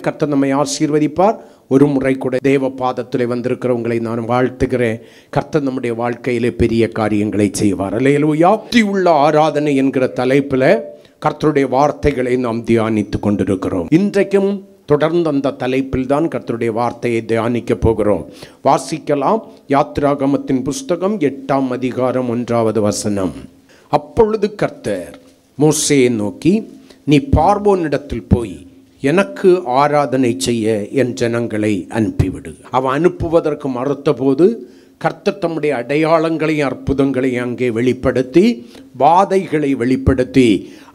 கர்த்தர் நம்மை ஆசீர்வதிப்பார். ஒரு முறை கூட தேவ பாதத்தில் வந்திருக்கிறவங்களை நான் வாழ்த்துகிறேன். கர்த்தர் நம்முடைய வாழ்க்கையிலே பெரிய காரியங்களை செய்வார். அல்லேலூயா. உள்ள ஆராதனை என்கிற தலைப்பில் கர்த்தருடைய வார்த்தைகளை நாம் தியானித்து கொண்டிருக்கிறோம். இன்றைக்கும் தொடர்ந்து அந்த தலைப்பில் தான் கர்த்தருடைய வார்த்தையை தியானிக்க போகிறோம். வாசிக்கலாம். யாத்திராகமத்தின் புஸ்தகம் 8ஆம் அதிகாரம் 1வது வசனம். அப்பொழுது கர்த்தர் மோசேயை நோக்கி, நீ பார்வோனிடத்தில் போய் எனக்கு ஆராதனை செய்ய என் ஜனங்களை அனுப்பிவிடு. அவன் அனுப்புவதற்கு மறுத்தபோது கர்த்தர் தம்முடைய அடையாளங்களையும் அற்புதங்களையும் அங்கே வெளிப்படுத்தி, வாதைகளை வெளிப்படுத்தி,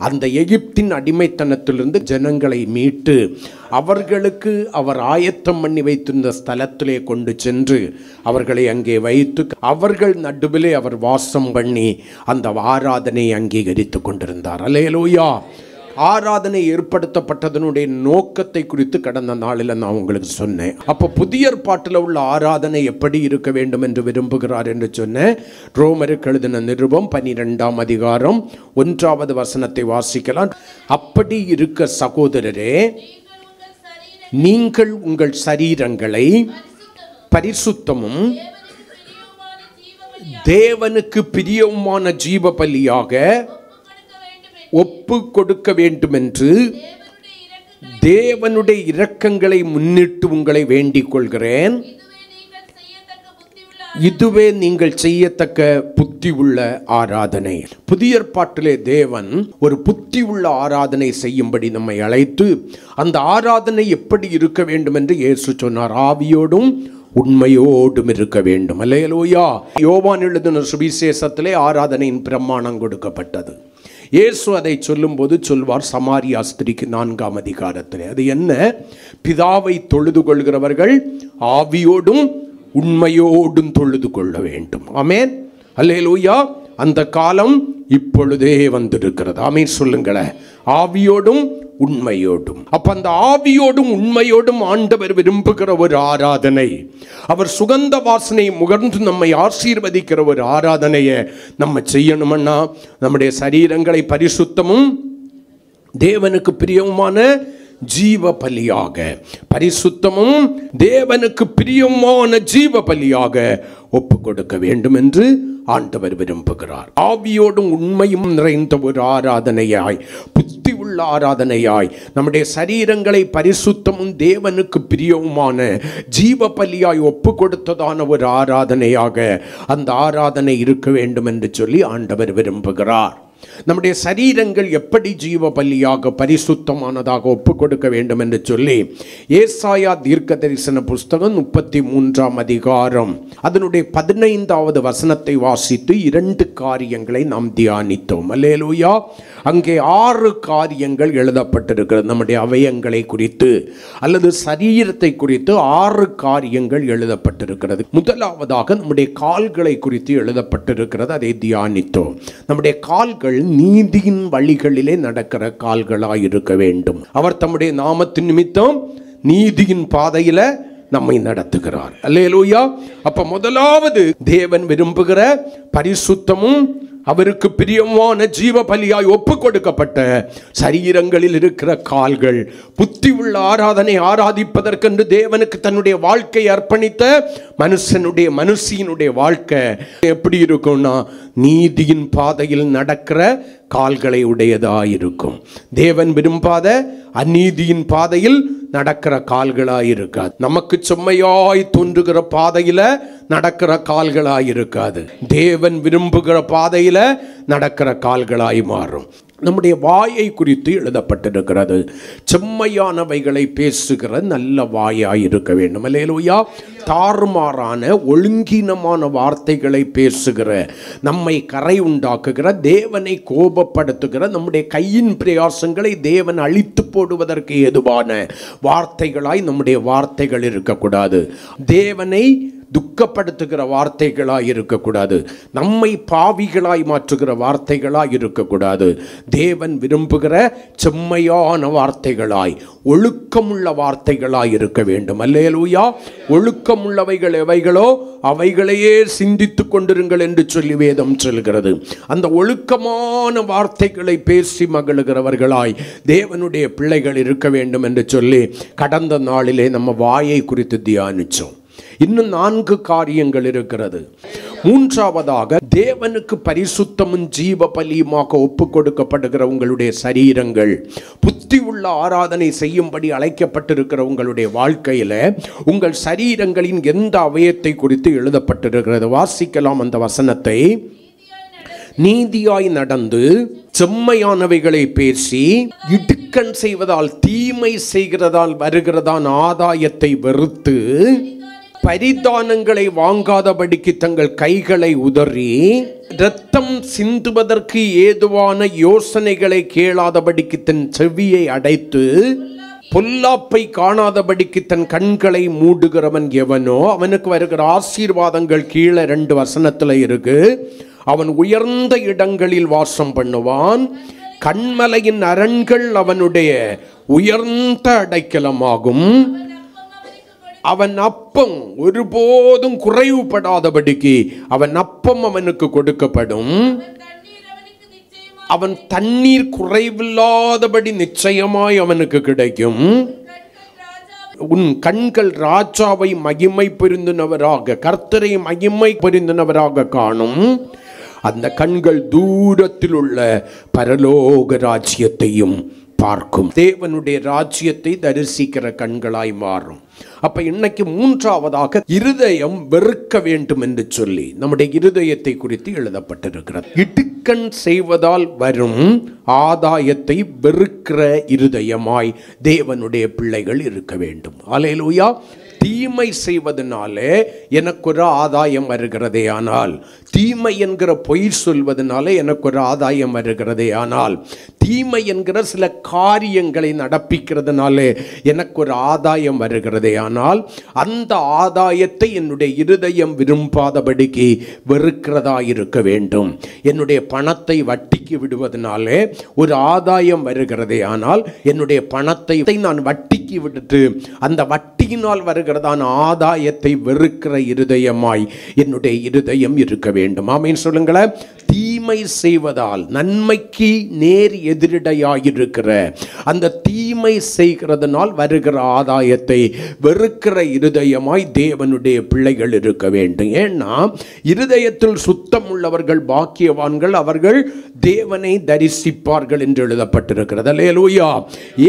அந்த எகிப்தின் அடிமைத்தனத்திலிருந்து ஜனங்களை மீட்டு அவர்களுக்கு அவர் ஆயத்தம் பண்ணி வைத்திருந்த ஸ்தலத்திலே கொண்டு சென்று அவர்களை அங்கே வைத்து அவர்கள் நடுவிலே அவர் வாசம் பண்ணி அந்த ஆராதனையை அங்கீகரித்து கொண்டிருந்தார். அல்லேலூயா. ஆராதனை ஏற்படுத்தப்பட்டதனுடைய நோக்கத்தை குறித்து கடந்த நாளில் நான் உங்களுக்கு சொன்னேன். அப்போ புதிய ஏற்பாட்டில் உள்ள ஆராதனை எப்படி இருக்க வேண்டும் என்று விரும்புகிறார் என்று சொன்னேன். ரோமருக்கு எழுதின நிருபம் 12ஆம் அதிகாரம் 1வது வசனத்தை வாசிக்கலாம். அப்படி இருக்க சகோதரரே, நீங்கள் உங்கள் சரீரங்களை பரிசுத்தமும் தேவனுக்கு பிரியமான ஜீவ பலியாக ஒப்பு கொடுக்க வேண்டும் என்று தேவனுடைய இரக்கங்களை முன்னிட்டு உங்களை வேண்டிக் கொள்கிறேன். இதுவே நீங்கள் செய்யத்தக்க புத்தி உள்ள ஆராதனை. புதிய ஏற்பாட்டிலே தேவன் ஒரு புத்தி உள்ள ஆராதனை செய்யும்படி நம்மை அழைத்து, அந்த ஆராதனை எப்படி இருக்க வேண்டும் என்று இயேசு சொன்னார். ஆவியோடும் உண்மையோடும் இருக்க வேண்டும். அல்லேலூயா. யோவான் எழுதின சுவிசேஷத்திலே ஆராதனையின் பிரமாணம் கொடுக்கப்பட்டது. இயேசு அதை சொல்லும்போது சொல்வார் சமாரியா ஸ்திரீக்கு 4ஆம் அதிகாரத்தில். அது என்ன? பிதாவை தொழுது கொள்கிறவர்கள் ஆவியோடும் உண்மையோடும் தொழுது கொள்ள வேண்டும். ஆமென். அல்லேலூயா. அந்த காலம் இப்பொழுதே வந்திருக்கிறது. ஆமென் சொல்லுங்களேன். ஆவியோடும் உண்மையோடும். அப்ப அந்த ஆவியோடும் உண்மையோடும் ஆண்டவர் விரும்புகிற ஒரு ஆராதனை, அவர் சுகந்த வாசனை முகர்ந்து நம்மை ஆசீர்வதிக்கிற ஒரு ஆராதனையை நம்ம செய்யணும்னா நம்முடைய சரீரங்களை பரிசுத்தமும் தேவனுக்கு பிரியமான ஜீவ பலியாக, பரிசுத்தமும் தேவனுக்கு பிரியமான ஜீவ பலியாக ஒப்பு கொடுக்க வேண்டும் என்று ஆண்டவர் விரும்புகிறார். ஆவியோடும் உண்மையும் நிறைந்த ஒரு ஆராதனையாய், புத்தி உள்ள ஆராதனையாய், நம்முடைய சரீரங்களை பரிசுத்தமும் தேவனுக்கு பிரியவுமான ஜீவ பலியாய் ஒப்பு கொடுத்ததான ஒரு ஆராதனையாக அந்த ஆராதனை இருக்க வேண்டும் என்று சொல்லி ஆண்டவர் விரும்புகிறார். நம்முடைய சரீரங்கள் எப்படி ஜீவ பலியாக பரிசுத்தமானதாக ஒப்பு கொடுக்க வேண்டும் என்று சொல்லி ஏசாயா தீர்க்க தரிசன புஸ்தகம் 33ஆம் அதிகாரம் அதனுடைய 15வது வசனத்தை வாசித்து 2 காரியங்களை நாம் தியானித்தோம். அல்லேலூயா. அங்கே 6 காரியங்கள் எழுதப்பட்டிருக்கிறது. நம்முடைய அவயங்களை குறித்து அல்லது சரீரத்தை குறித்து 6 காரியங்கள் எழுதப்பட்டிருக்கிறது. முதலாவதாக நம்முடைய கால்களை குறித்து எழுதப்பட்டிருக்கிறது. அதை தியானித்தோம். நம்முடைய கால்கள் நீதியின் வழிகளிலே நடக்கிற கால்களாய் இருக்க வேண்டும். அவர் தம்முடைய நாமத்தின் நிமித்தம் நீதியின் பாதையில நம்மை நடத்துகிறார். அல்லேலூயா. அப்ப முதலாவது தேவன் விரும்புகிற பரிசுத்தமும் அவருக்கு பிரியமான ஜீவ பலியாய் ஒப்பு கொடுக்கப்பட்ட சரீரங்களில் இருக்கிற கால்கள், புத்தி உள்ள ஆராதனை ஆராதிப்பதற்கென்று தேவனுக்கு தன்னுடைய வாழ்க்கை அர்ப்பணித்த மனுஷியினுடைய வாழ்க்கை எப்படி இருக்கும்னா நீதியின் பாதையில் நடக்கிற கால்களை உடையதாயிருக்கும். தேவன் விரும்பாத அநீதியின் பாதையில் நடக்கிற கால்களாய் இருக்காது. நமக்கு செம்மையாய் தோன்றுகிற பாதையில நடக்கிற கால்களாய் இருக்காது. தேவன் விரும்புகிற பாதையில நடக்கிற கால்களாய் மாறும். நம்முடைய வாயை குறித்து எழுதப்பட்டிருக்கிறது. செம்மையானவைகளை பேசுகிற நல்ல வாயாய் இருக்க வேண்டும். அல்லேலூயா. தாறுமாறான ஒழுங்கீனமான வார்த்தைகளை பேசுகிற, நம்மை கரை உண்டாக்குகிற, தேவனை கோபப்படுத்துகிற, நம்முடைய கையின் பிரயாசங்களை தேவன் அழித்து போடுவதற்கு ஏதுவான வார்த்தைகளாய் நம்முடைய வார்த்தைகள் இருக்கக்கூடாது. தேவனை துக்கப்படுத்துகிற வார்த்தைகளாய் இருக்கக்கூடாது. நம்மை பாவிகளாய் மாற்றுகிற வார்த்தைகளாய் இருக்கக்கூடாது. தேவன் விரும்புகிற செம்மையான வார்த்தைகளாய், ஒழுக்கமுள்ள வார்த்தைகளாய் இருக்க வேண்டும். அல்லேலூயா. ஒழுக்கமுள்ளவைகள் எவைகளோ அவைகளையே சிந்தித்துக் கொண்டிருங்கள் என்று சொல்லி வேதம் சொல்கிறது. அந்த ஒழுக்கமான வார்த்தைகளை பேசி மகிழ்கிறவர்களாய் தேவனுடைய பிள்ளைகள் இருக்க வேண்டும் என்று சொல்லி கடந்த நாளிலே நம்ம வாயை குறித்து தியானிச்சோம். இன்னும் 4 காரியங்கள் இருக்கிறது. மூன்றாவதாக, தேவனுக்கு பரிசுத்தமும் ஜீவ பலியுமாக ஒப்பு கொடுக்கப்படுகிற உங்களுடைய சரீரங்கள், புத்தி உள்ள ஆராதனை செய்யும்படி அழைக்கப்பட்டிருக்கிற உங்களுடைய வாழ்க்கையில உங்கள் சரீரங்களின் எந்த அவயத்தை குறித்து எழுதப்பட்டிருக்கிறது? வாசிக்கலாம் அந்த வசனத்தை. நீதியாய் நடந்து செம்மையானவைகளை பேசி இடுக்கண் செய்வதால் தீமை செய்கிறதால் வருகிறதான் ஆதாயத்தை வெறுத்து பரிதானங்களை வாங்காதபடிக்கு தங்கள் கைகளை உதறி இரத்தம் சிந்துவதற்கு ஏதுவான யோசனைகளை கேளாதபடிக்கு தன் செவியை அடைத்து பொல்லாப்பை காணாதபடிக்கு தன் கண்களை மூடுகிறவன் எவனோ அவனுக்கு வருகிற ஆசீர்வாதங்கள் கீழே 2 வசனத்துல இருக்கு. அவன் உயர்ந்த இடங்களில் வாசம் பண்ணுவான். கண்மலையின் அரண்கள் அவனுடைய உயர்ந்த அடைக்கலமாகும். அவன் அப்பம் ஒருபோதும் குறைவுபடாதபடிக்கு அவன் அப்பம் அவனுக்கு கொடுக்கப்படும். அவன் தண்ணீர் குறைவில்லாதபடி நிச்சயமாய் அவனுக்கு கிடைக்கும். உன் கண்கள் ராஜாவை மகிமை புரிந்தனவராக, கர்த்தரை மகிமை புரிந்தனவராக காணும். அந்த கண்கள் தூரத்தில் உள்ள பரலோக ராஜ்யத்தையும் பார்க்கும். தேவனுடைய ராஜ்யத்தை தரிசிக்கிற கண்களாய் மாறும். அப்ப இன்னைக்கு மூன்றாவதாக, இருதயம் வெறுக்க வேண்டும் என்று சொல்லி நம்முடைய இருதயத்தை குறித்து எழுதப்பட்டிருக்கிறது. இடுக்கண் செய்வதால் வரும் ஆதாயத்தை வெறுக்கிற இருதயமாய் தேவனுடைய பிள்ளைகள் இருக்க வேண்டும். அல்லேலூயா. தீமை செய்வதனாலே எனக்கு ஒரு ஆதாயம் வருகிறதே ஆனால், தீமை என்கிற பொய் சொல்வதனாலே எனக்கு ஒரு ஆதாயம் வருகிறதே ஆனால், தீமை என்கிற சில காரியங்களை நடப்பிக்கிறதுனாலே எனக்கு ஒரு ஆதாயம் வருகிறதே ஆனால், அந்த ஆதாயத்தை என்னுடைய இருதயம் விரும்பாதபடிக்கு வெறுக்கிறதா இருக்க வேண்டும். என்னுடைய பணத்தை வட்டிக்கு விடுவதனாலே ஒரு ஆதாயம் வருகிறதே ஆனால், என்னுடைய பணத்தை நான் வட்டிக்கு விடுத்து அந்த வட்டியினால் வருகிறதான ஆதாயத்தை வெறுக்கிற இருதயமாய் என்னுடைய இருதயம் இருக்க வேண்டும். ஆமென் சொல்லுங்களேன். தீமை செய்வதால் நன்மைக்கு நேர் எதிரிடையாயிருக்கிற அந்த தீமை செய்கிறதுனால் வருகிற ஆதாயத்தை வெறுக்கிற இருதயமாய் தேவனுடைய பிள்ளைகள் இருக்க வேண்டும். ஏன்னா இருதயத்தில் சுத்தம் உள்ளவர்கள் பாக்கியவான்கள், அவர்கள் தேவனை தரிசிப்பார்கள் என்று எழுதப்பட்டிருக்கிறது. அல்லேலூயா.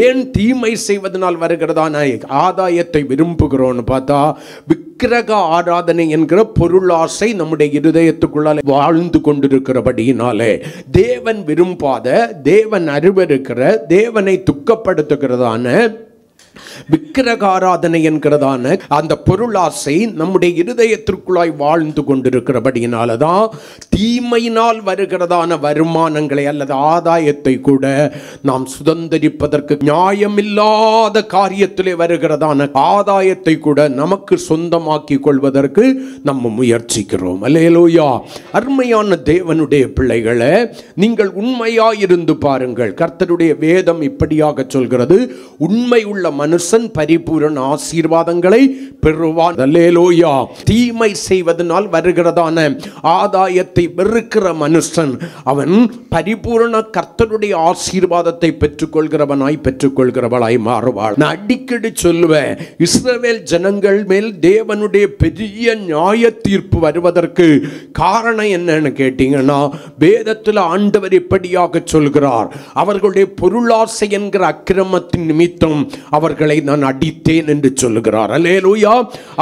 ஏன் தீமை செய்வதனால் வருகிறதான ஆதாயத்தை விரும்புகிறோம்னு பார்த்தா, விக்கிரக ஆராதனை என்கிற பொருளாசை நம்முடைய இருதயத்துக்குள்ளால வாழ்ந்து கொண்டிருக்கிறபடியினாலே தேவன் விரும்பாத, தேவன் அருவருக்கிற, தேவனை துக்கப்படுத்துகிறதான விக்கிரக ஆராதனை என்கிறதான அந்த பொருளாசை நம்முடைய இருதயத்திற்குள்ளாய் வாழ்ந்து கொண்டிருக்கிறபடியினாலதான் தீமையினால் வருகிறதான வருமானங்களை அல்லது ஆதாயத்தை கூட நாம் சுதந்திரிப்பதற்கு, நியாயமில்லாத காரியத்திலே வருகிறதான ஆதாயத்தை கூட நமக்கு சொந்தமாக்கி கொள்வதற்கு நம்ம முயற்சிக்கிறோம். அல்லேலூயா. அருமையான தேவனுடைய பிள்ளைகளே, நீங்கள் உண்மையாயிருந்து பாருங்கள். கர்த்தருடைய வேதம் இப்படியாக சொல்கிறது, உண்மை உள்ள மனுஷன் பரிபூரண ஆசீர்வாதங்களை பெறுவான். அல்லேலூயா. தீமை செய்வதனால் வருகிறதான ஆதாயத்தை வெறுக்கிற மனுஷன் அவன் பரிபூரண கர்த்தருடைய ஆசீர்வாதத்தை பெற்றுக்கொள்கிறவனாய் பெற்றுக்கொள்கிறவளாய் மாறுவாள். நான் அடிக்கடி சொல்லுவேன், இஸ்ரவேல் ஜனங்கள் மேல் தேவனுடைய பெரிய நியாய தீர்ப்பு வருவதற்கு காரணம் என்னன்னு கேட்டீங்கன்னா, வேதத்தில் ஆண்டவர் இப்படியாக சொல்கிறார், அவர்களுடைய பொருளாசை என்கிற அக்கிரமத்தின் நிமித்தம் அவர்களை நான் அடித்தேன் என்று சொல்லுகிறார். அல்லேலூயா.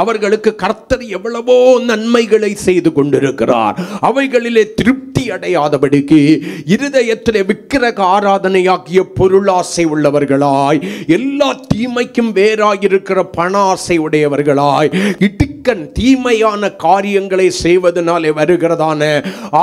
அவர்களுக்கு கர்த்தர் எவ்வளவோ நன்மைகளை செய்து கொண்டிருக்கிறார். அவைகளிலே திருப்தி அடையாதபடிக்கு இருதயத்திலே விக்கிரக ஆராதனையாகிய பொருளாசை உள்ளவர்களாய், எல்லா தீமைக்கும் வேறாயிருக்கிற பண ஆசை உடையவர்களாய், இடுக்கண் இடுக்கண் தீமையான காரியங்களை செய்வதனாலே வருகிறதான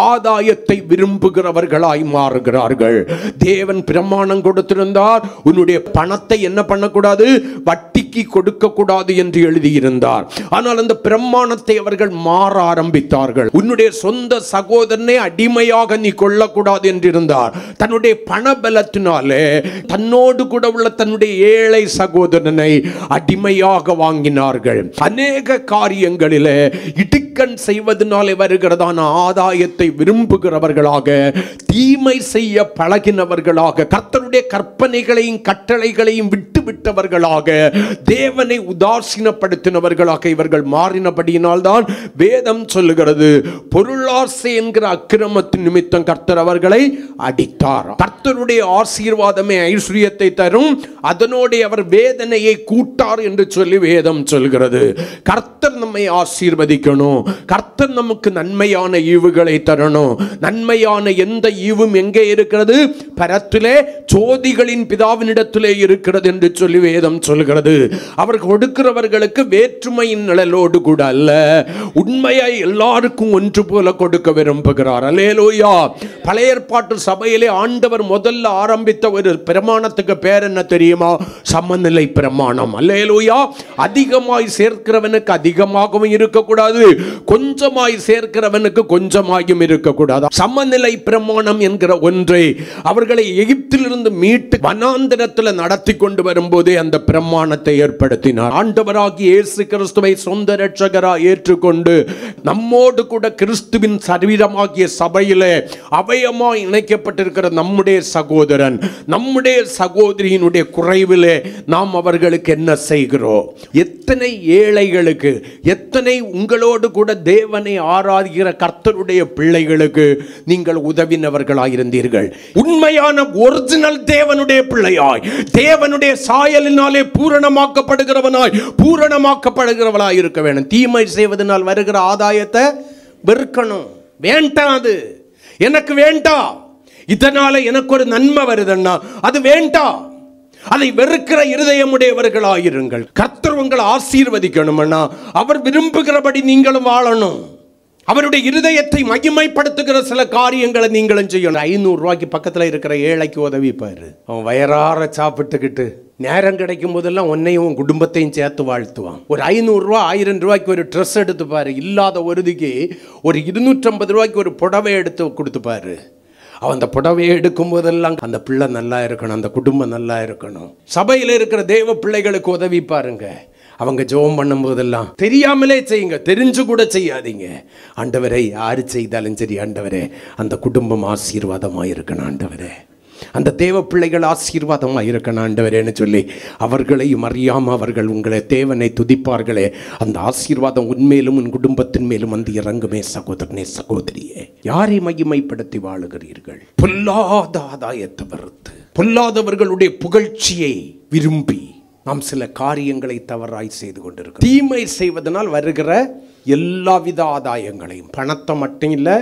ஆதாயத்தை விரும்புகிறவர்களாய் மாறுகிறார்கள். தேவன் பிரமாணம் கொடுத்திருந்தார், உன்னுடைய பணத்தை என்ன பண்ணக்கூடாது, வட்டிக்கு கொடுக்க கூடாது என்று எழுதியிருந்தார். ஆனால் அந்த பிரமாணத்தை அவர்கள் மாற ஆரம்பித்தார்கள். உன்னுடைய சொந்த சகோதரனை அடிமையாக நீ கொள்ளக்கூடாது என்றிருந்தார். தன்னுடைய பண பலத்தினாலே தன்னோடு கூட உள்ள தன்னுடைய ஏழை சகோதரனை அடிமையாக வாங்கினார்கள். அநேக காரியங்களிலே இடுக்கண் செய்வதனாலே வருகிறதான ஆதாயத்தை விரும்புகிறவர்களாக, தீமை செய்ய பழகினவர்களாக, கர்த்தருடைய கற்பனைகளையும் கட்டளைகளையும் விட்டுவிட்டவர்களாக, தேவனை உதாசீனப்படுத்தினவர்களாக இவர்கள் மாறினபடியினால் தான் வேதம் சொல்லுகிறது, பொருளாசை என்கிற அக்கிரமத்தின் நிமித்தம் கர்த்தர் அவர்களை அடித்தார். கர்த்தருடைய ஆசீர்வாதமே ஐஸ்வரியத்தை தரும், அதனோடு அவர் வேதனையை கூட்டார் என்று சொல்லி வேதம் சொல்கிறது. கர்த்தர் நம்மை ஆசீர்வதிக்கணும், கர்த்தர் நமக்கு நன்மையான ஈவுகளை தரணும். நன்மையான எந்த ஈவும் எங்கே இருக்கிறது? பரத்திலே ஜோதிகளின் பிதாவினிடத்திலே இருக்கிறது என்று சொல்லி வேதம் சொல்கிறது. அவர் கொடுக்கிறவர்களுக்கு வேற்றுமையின் நிழலோடு கூட அல்ல, உண்மையாய் எல்லாருக்கும் ஒன்று போல கொடுக்க விரும்புகிறார். அல்லேலூயா. பழைய ஏற்பாட்டு சபையிலே ஆண்டவர் முதல்ல ஆரம்பித்த ஒரு பிரமாணத்துக்கு பேர் என்ன தெரியுமா? சமநிலை பிரமாணம். அல்லேலூயா. அதிகமாய் சேர்க்கிறவனுக்கு அதிகமாகவும் இருக்கக்கூடாது, கொஞ்சமாய் சேர்க்கிறவனுக்கு கொஞ்சமாயும் இருக்கக்கூடாது. சமநிலை பிரமாணம் என்கிற ஒன்றை அவர்களை எகிப்திலிருந்து மீட்டு வனாந்தரத்தில் நடத்தி கொண்டு வரும்போதே அந்த பிரமாணத்தை ஏற்படுத்தினார். ஆண்டவராகிய இயேசு கிறிஸ்துவை சொந்த இரட்சகராய் ஏற்றுக்கொண்டு நம்மோடு கூட கிறிஸ்துவின் சரீரமாகிய சபையிலே அவயமாய் இணைக்கப்பட்டிருக்கிற நம்முடைய சகோதரன், நம்முடைய சகோதரியினுடைய குறைவிலே நாம் அவர்களுக்கு என்ன செய்கிறோம்? எத்தனை ஏழைகளுக்கு, எத்தனை உங்களோடு கூட தேவனை ஆராதிக்கிற கர்த்தருடைய பிள்ளைகளுக்கு நீங்கள் உதவினவர்களாயிருந்தீர்கள். உண்மையான ஒரிஜினல் தேவனுடைய பிள்ளையாய், தேவனுடைய சாயலினாலே பூரணமாக்கப்படுகிறவனாய், பூரணமாக்கப்படுகிறவளாய் இருக்க வேண்டும். தீமை செய்வதனால் வருகிற ஆதாயத்தை வெறுக்கணும். வேண்டாம், அது எனக்கு வேண்டாம். இதனால எனக்கு ஒரு நன்மை வருதுன்னா அது வேண்டாம். அதை வெறுக்கிற இருதயமுடையவர்களாயிருங்கள். கர்த்தர் உங்களை ஆசீர்வதிக்கணும்னா அவர் விரும்புகிறபடி நீங்களும் வாழணும். அவருடைய இருதயத்தை மகிமைப்படுத்துகிற சில காரியங்களை நீங்களும் செய்யணும். 500 ரூபாய்க்கு பக்கத்தில் இருக்கிற ஏழைக்கு உதவிப்பாரு. அவன் வயறார சாப்பிட்டுக்கிட்டு நேரம் கிடைக்கும் போதெல்லாம் உன்னையும் உன் குடும்பத்தையும் சேர்த்து வாழ்த்துவான். ஒரு 500 ரூபா 1000 ரூபாய்க்கு ஒரு ட்ரெஸ் எடுத்துப்பாரு. இல்லாத ஒருதிக்கு ஒரு 250 ரூபாய்க்கு ஒரு புடவை எடுத்து கொடுத்துப்பாரு. அவன் அந்த புடவையை எடுக்கும் போதெல்லாம் அந்த பிள்ளை நல்லா இருக்கணும், அந்த குடும்பம் நல்லா இருக்கணும். சபையில் இருக்கிற தேவ பிள்ளைகளுக்கு உதவி பாருங்க. அவங்க ஜெபம் பண்ணும் போதெல்லாம் தெரியாமலே செய்யுங்க, தெரிஞ்சு கூட செய்யாதீங்க. ஆண்டவரே, யாரு செய்தாலும் சரி ஆண்டவரே, அந்த குடும்பம் ஆசீர்வாதமாக இருக்கணும் ஆண்டவரே, அந்த தேவ பிள்ளைகள் ஆசீர்வாதமாக இருக்கணும் ஆண்டவரேன்னு சொல்லி அவர்களையும் அறியாமல் அவர்கள் உங்களை தேவனை துதிப்பார்களே, அந்த ஆசீர்வாதம் உன்மேலும் உன் குடும்பத்தின் மேலும் வந்து இறங்குமே. சகோதரனே, சகோதரியே, யாரை மகிமைப்படுத்தி வாழுகிறீர்கள்? பொல்லாத ஆதாயத்தை வெறுத்து, பொல்லாதவர்களுடைய புகழ்ச்சியை விரும்பி நாம் சில காரியங்களை தவறாய் செய்து கொண்டிருக்கிறோம். தீமை செய்வதனால் வருகிற எல்லாவித ஆதாயங்களையும், பணத்தை மட்டும் இல்லை,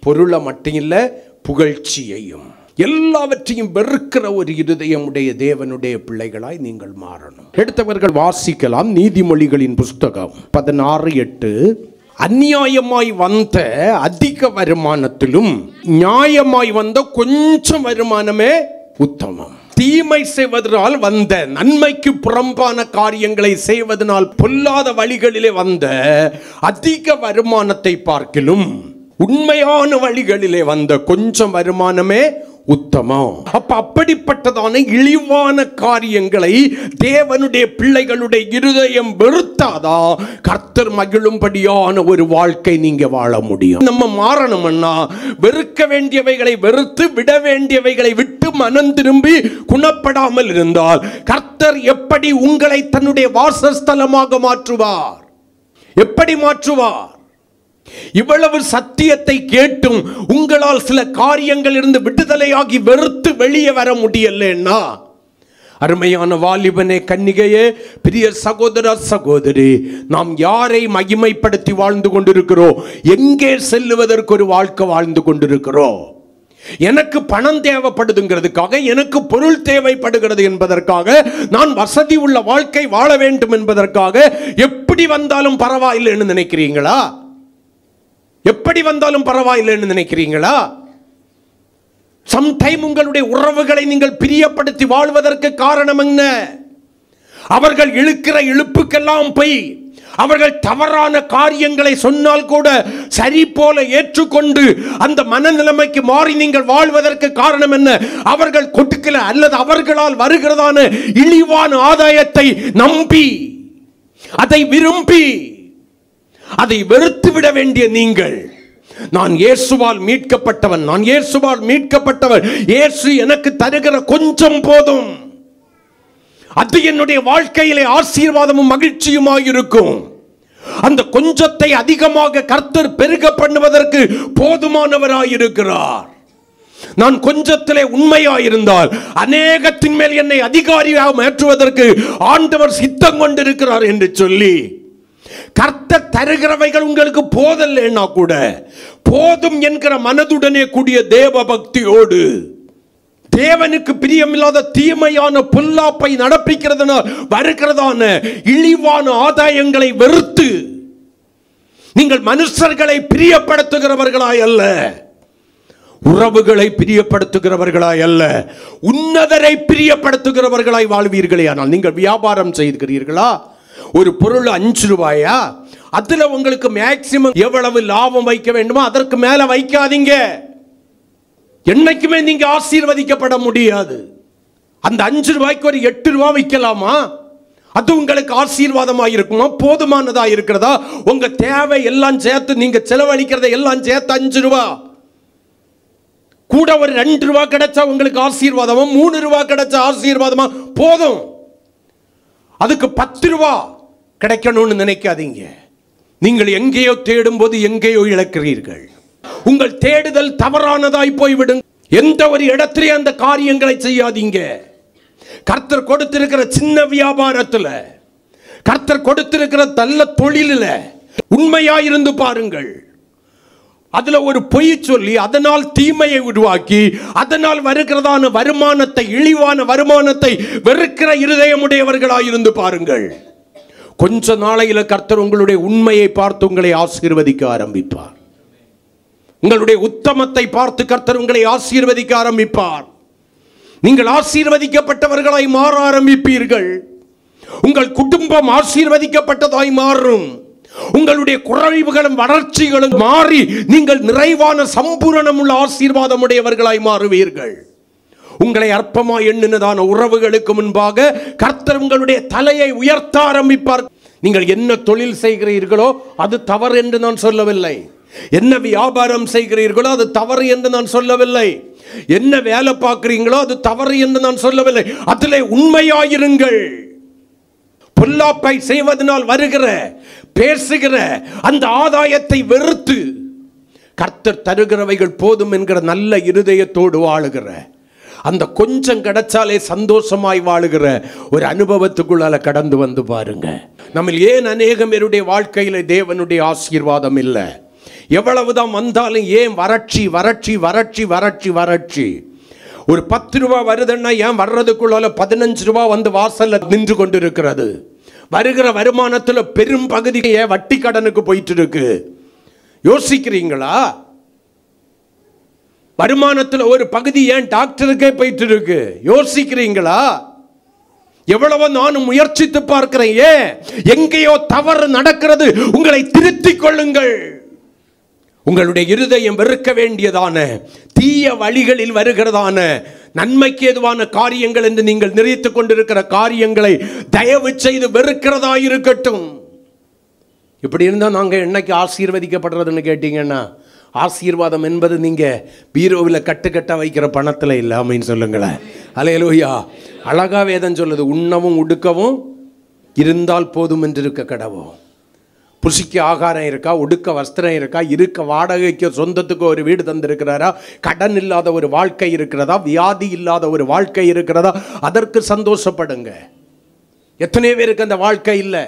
பொருளை மட்டும் இல்லை, புகழ்ச்சியையும் எல்லாவற்றையும் வெறுக்கிற ஒரு இருதயமுடைய தேவனுடைய பிள்ளைகளாய் நீங்கள் மாறணும். எடுத்தவர்கள் வாசிக்கலாம். நீதிமொழிகளின் புஸ்தகம் 16:8. அநியாயமாய் வந்த அதிக வருமானத்திலும் நியாயமாய் வந்த கொஞ்சம் வருமானமே உத்தமம். தீமை செய்வதனால் வந்த, நன்மைக்கு புறம்பான காரியங்களை செய்வதனால் பொல்லாத வழிகளிலே வந்த அதிக வருமானத்தை பார்க்கிலும் உண்மையான வழிகளிலே வந்த கொஞ்சம் வருமானமே உத்தமம். அப்படிப்பட்டதான இழிவான காரியங்களை தேவனுடைய பிள்ளைகளுடைய இருதயம் வெறுத்தாதா கர்த்தர் மகிழும்படியான ஒரு வாழ்க்கை நீங்க வாழ முடியும். நம்ம மாறணும்னா வெறுக்க வேண்டியவைகளை வெறுத்து, விட வேண்டியவைகளை விட்டு மனம் திரும்பி குணப்படாமல் இருந்தால் கர்த்தர் எப்படி உங்களை தன்னுடைய வாசஸ்தலமாக மாற்றுவார்? எப்படி மாற்றுவார்? இவ்வளவு சத்தியத்தை கேட்டும் உங்களால் சில காரியங்கள் இருந்து விடுதலையாகி வெறுத்து வெளியே வர முடியலன்னா, அருமையான வாலிபனே, கன்னிகையே, பிரிய சகோதர சகோதரி, நாம் யாரை மகிமைப்படுத்தி வாழ்ந்து கொண்டிருக்கிறோம்? எங்கே செல்லுவதற்கு ஒரு வாழ்க்கை வாழ்ந்து கொண்டிருக்கிறோம்? எனக்கு பணம் தேவைப்படுதுங்கிறதுக்காக, எனக்கு பொருள் தேவைப்படுகிறது என்பதற்காக, நான் வசதி உள்ள வாழ்க்கை வாழ வேண்டும் என்பதற்காக எப்படி எப்படி வந்தாலும் பரவாயில்லைன்னு நினைக்கிறீங்களா? எப்படி வந்தாலும் பரவாயில்லைன்னு நினைக்கிறீங்களா? சம்டைம் உங்களுடைய உறவுகளை நீங்கள் பிரியப்படுத்தி வாழ்வதற்கு காரணம் என்ன? அவர்கள் இழுக்கிற இழுப்புக்கெல்லாம் போய் அவர்கள் தவறான காரியங்களை சொன்னால் கூட சரி போல ஏற்றுக்கொண்டு அந்த மனநிலைமைக்கு மாறி நீங்கள் வாழ்வதற்கு காரணம் என்ன? அவர்கள் கொடுக்கல அல்லது அவர்களால் வருகிறதான இழிவான ஆதாயத்தை நம்பி அதை விரும்பி அதை வெறுத்து விட வேண்டிய நீங்கள், நான் இயேசுவால் மீட்கப்பட்டவன், நான் இயேசுவால் மீட்கப்பட்டவன், இயேசு எனக்கு தருகிற கொஞ்சம் போதும், அது என்னுடைய வாழ்க்கையிலே ஆசீர்வாதமும் மகிழ்ச்சியுமாய் இருக்கும். அந்த கொஞ்சத்தை அதிகமாக கர்த்தர் பெருக பண்ணுவதற்கு போதுமானவராயிருக்கிறார். நான் கொஞ்சத்திலே உண்மையாயிருந்தால் அநேகத்தின் மேல் என்னை அதிகாரியாக மாற்றுவதற்கு ஆண்டவர் சித்தம் கொண்டிருக்கிறார் என்று சொல்லி கர்த்தர் தருகிறவைகள் உங்களுக்கு போதல்லைன்னா கூட போதும் என்கிற மனதுடனே கூடிய தேவ பக்தியோடு தேவனுக்கு பிரியமில்லாத தீமையான பொல்லாப்பை நடப்பிக்கிறதுனால் வருகிறதான இழிவான ஆதாயங்களை வெறுத்து நீங்கள் மனுஷர்களை பிரியப்படுத்துகிறவர்களாய் அல்ல, உறவுகளை பிரியப்படுத்துகிறவர்களாய் அல்ல, உன்னதரை பிரியப்படுத்துகிறவர்களாய் வாழ்வீர்களே. ஆனால் நீங்கள் வியாபாரம் செய்கிறீர்களா? ஒரு பொருள் 5 ரூபாயா? அதுல உங்களுக்கு மேக்சிமம் எவ்வளவு லாபம் வைக்க வேண்டுமோ அதற்கு மேல வைக்காதீங்க. என்னைக்குமே நீங்க ஆசீர்வதிக்கப்பட முடியாது. அந்த 5 ரூபாய்க்கு ஒரு 8 ரூபாய் வைக்கலாமா? அது உங்களுக்கு ஆசீர்வாதமாக இருக்குமா? போதுமானதா இருக்கிறதா? உங்க தேவை எல்லாம் சேர்த்து நீங்க செலவழிக்கிறத எல்லாம் சேர்த்து 5 ரூபாய் கூட ஒரு 2 ரூபாய் கிடைச்சா உங்களுக்கு ஆசீர்வாதமா? 3 ரூபாய் கிடைச்சா ஆசீர்வாதமா? போதும். அதுக்கு 10 ரூபாய் கிடைக்கணும்னு நினைக்காதீங்க. நீங்கள் எங்கேயோ தேடும் போது எங்கேயோ இழக்கிறீர்கள். உங்கள் தேடுதல் தவறானதாய் போய்விடும். எந்த ஒரு இடத்திலே அந்த காரியங்களை செய்யாதீங்க. கர்த்தர் கொடுத்திருக்கிற சின்ன வியாபாரத்தில், கர்த்தர் கொடுத்திருக்கிற நல்ல தொழிலில் உண்மையாயிருந்து பாருங்கள். அதுல ஒரு பொய் சொல்லி அதனால் தீமையை உருவாக்கி அதனால் வருகிறதான வருமானத்தை, இழிவான வருமானத்தை வெறுக்கிற இருதயமுடையவர்களாயிருந்து பாருங்கள். கொஞ்ச நாளையில கர்த்தர் உங்களுடைய உண்மையை பார்த்து உங்களை ஆசீர்வதிக்க ஆரம்பிப்பார். உங்களுடைய உத்தமத்தை பார்த்து கர்த்தர் உங்களை ஆசீர்வதிக்க ஆரம்பிப்பார். நீங்கள் ஆசீர்வதிக்கப்பட்டவர்களாய் மாற ஆரம்பிப்பீர்கள். உங்கள் குடும்பம் ஆசீர்வதிக்கப்பட்டதாய் மாறும். உங்களுடைய குறைவுகளும் வளர்ச்சிகளும் மாறி நீங்கள் நிறைவான சம்பூரணம் உள்ள ஆசீர்வாதம் உடையவர்களாய் மாறுவீர்கள். உங்களை அற்பமா எண்ணினதான உறவுகளுக்கு முன்பாக கர்த்தர் உங்களுடைய தலையை உயர்த்த ஆரம்பிப்பார். நீங்கள் என்ன தொழில் செய்கிறீர்களோ அது தவறு என்று நான் சொல்லவில்லை. என்ன வியாபாரம் செய்கிறீர்களோ அது தவறு என்று நான் சொல்லவில்லை. என்ன வேலை பார்க்கிறீங்களோ அது தவறு என்று நான் சொல்லவில்லை. அதிலே உண்மையாயிருங்கள். பொல்லாப்பை செய்வதனால் வருகிற பேசுகிற அந்த ஆதாயத்தை வெறுத்து கர்த்தர் தருகிறவைகள் போதும் என்கிற நல்ல இருதயத்தோடு வாழுகிற, அந்த கொஞ்சம் கிடைச்சாலே சந்தோஷமாய் வாழுகிற ஒரு அனுபவத்துக்குள்ளால கடந்து வந்து பாருங்க. நம்ம ஏன் அநேகம் பேருடைய வாழ்க்கையில தேவனுடைய ஆசீர்வாதம் இல்லை? எவ்வளவுதான் வந்தாலும் ஏன் வறட்சி வறட்சி வறட்சி வறட்சி வறட்சி? ஒரு 10 ரூபாய் வருதுன்னா ஏன் வர்றதுக்குள்ளால 15 ரூபாய் வந்து வாசல்ல நின்று கொண்டு இருக்கிறது? வருகிற வருமானத்தில் பெரும் பகுதி ஏன் வட்டி கடனுக்கு போயிட்டு இருக்கு? யோசிக்கிறீங்களா? வருமானத்தில் ஒரு பகுதி ஏன் டாக்டருக்கே போயிட்டு இருக்கு? யோசிக்கிறீங்களா? எவ்வளவு நானும் முயற்சித்து பார்க்கிறேன். ஏன் எங்கேயோ தவறு நடக்கிறது. உங்களை திருத்திக் கொள்ளுங்கள். உங்களுடைய இருதயம் வெறுக்க வேண்டியதான தீய வழிகளில் வருகிறதான நன்மைக்கு ஏதுவான காரியங்கள் என்று நீங்கள் நினைத்துக் கொண்டிருக்கிற காரியங்களை தயவு செய்து வெறுக்கிறதா இருக்கட்டும். இப்படி இருந்தால் நாங்கள் என்னைக்கு ஆசீர்வதிக்கப்படுறதுன்னு கேட்டீங்கன்னா, ஆசீர்வாதம் என்பது நீங்கள் பீரோவில் கட்டுக்கட்டாக வைக்கிற பணத்தில் இல்லாமைன்னு சொல்லுங்களேன். அல்லேலூயா. அழகா வேதம் சொல்லுது, உண்ணவும் உடுக்கவும் இருந்தால் போதும் என்று இருக்க கடவோம். புசிக்க ஆகாரம் இருக்கா, உடுக்க வஸ்திரம் இருக்கா, இருக்க வாடகைக்கு சொந்தத்துக்கு ஒரு வீடு தந்திருக்கிறாரா, கடன் இல்லாத ஒரு வாழ்க்கை இருக்கிறதா, வியாதி இல்லாத ஒரு வாழ்க்கை இருக்கிறதா, அதற்கு சந்தோஷப்படுங்க. எத்தனை பேருக்கு அந்த வாழ்க்கை இல்லை?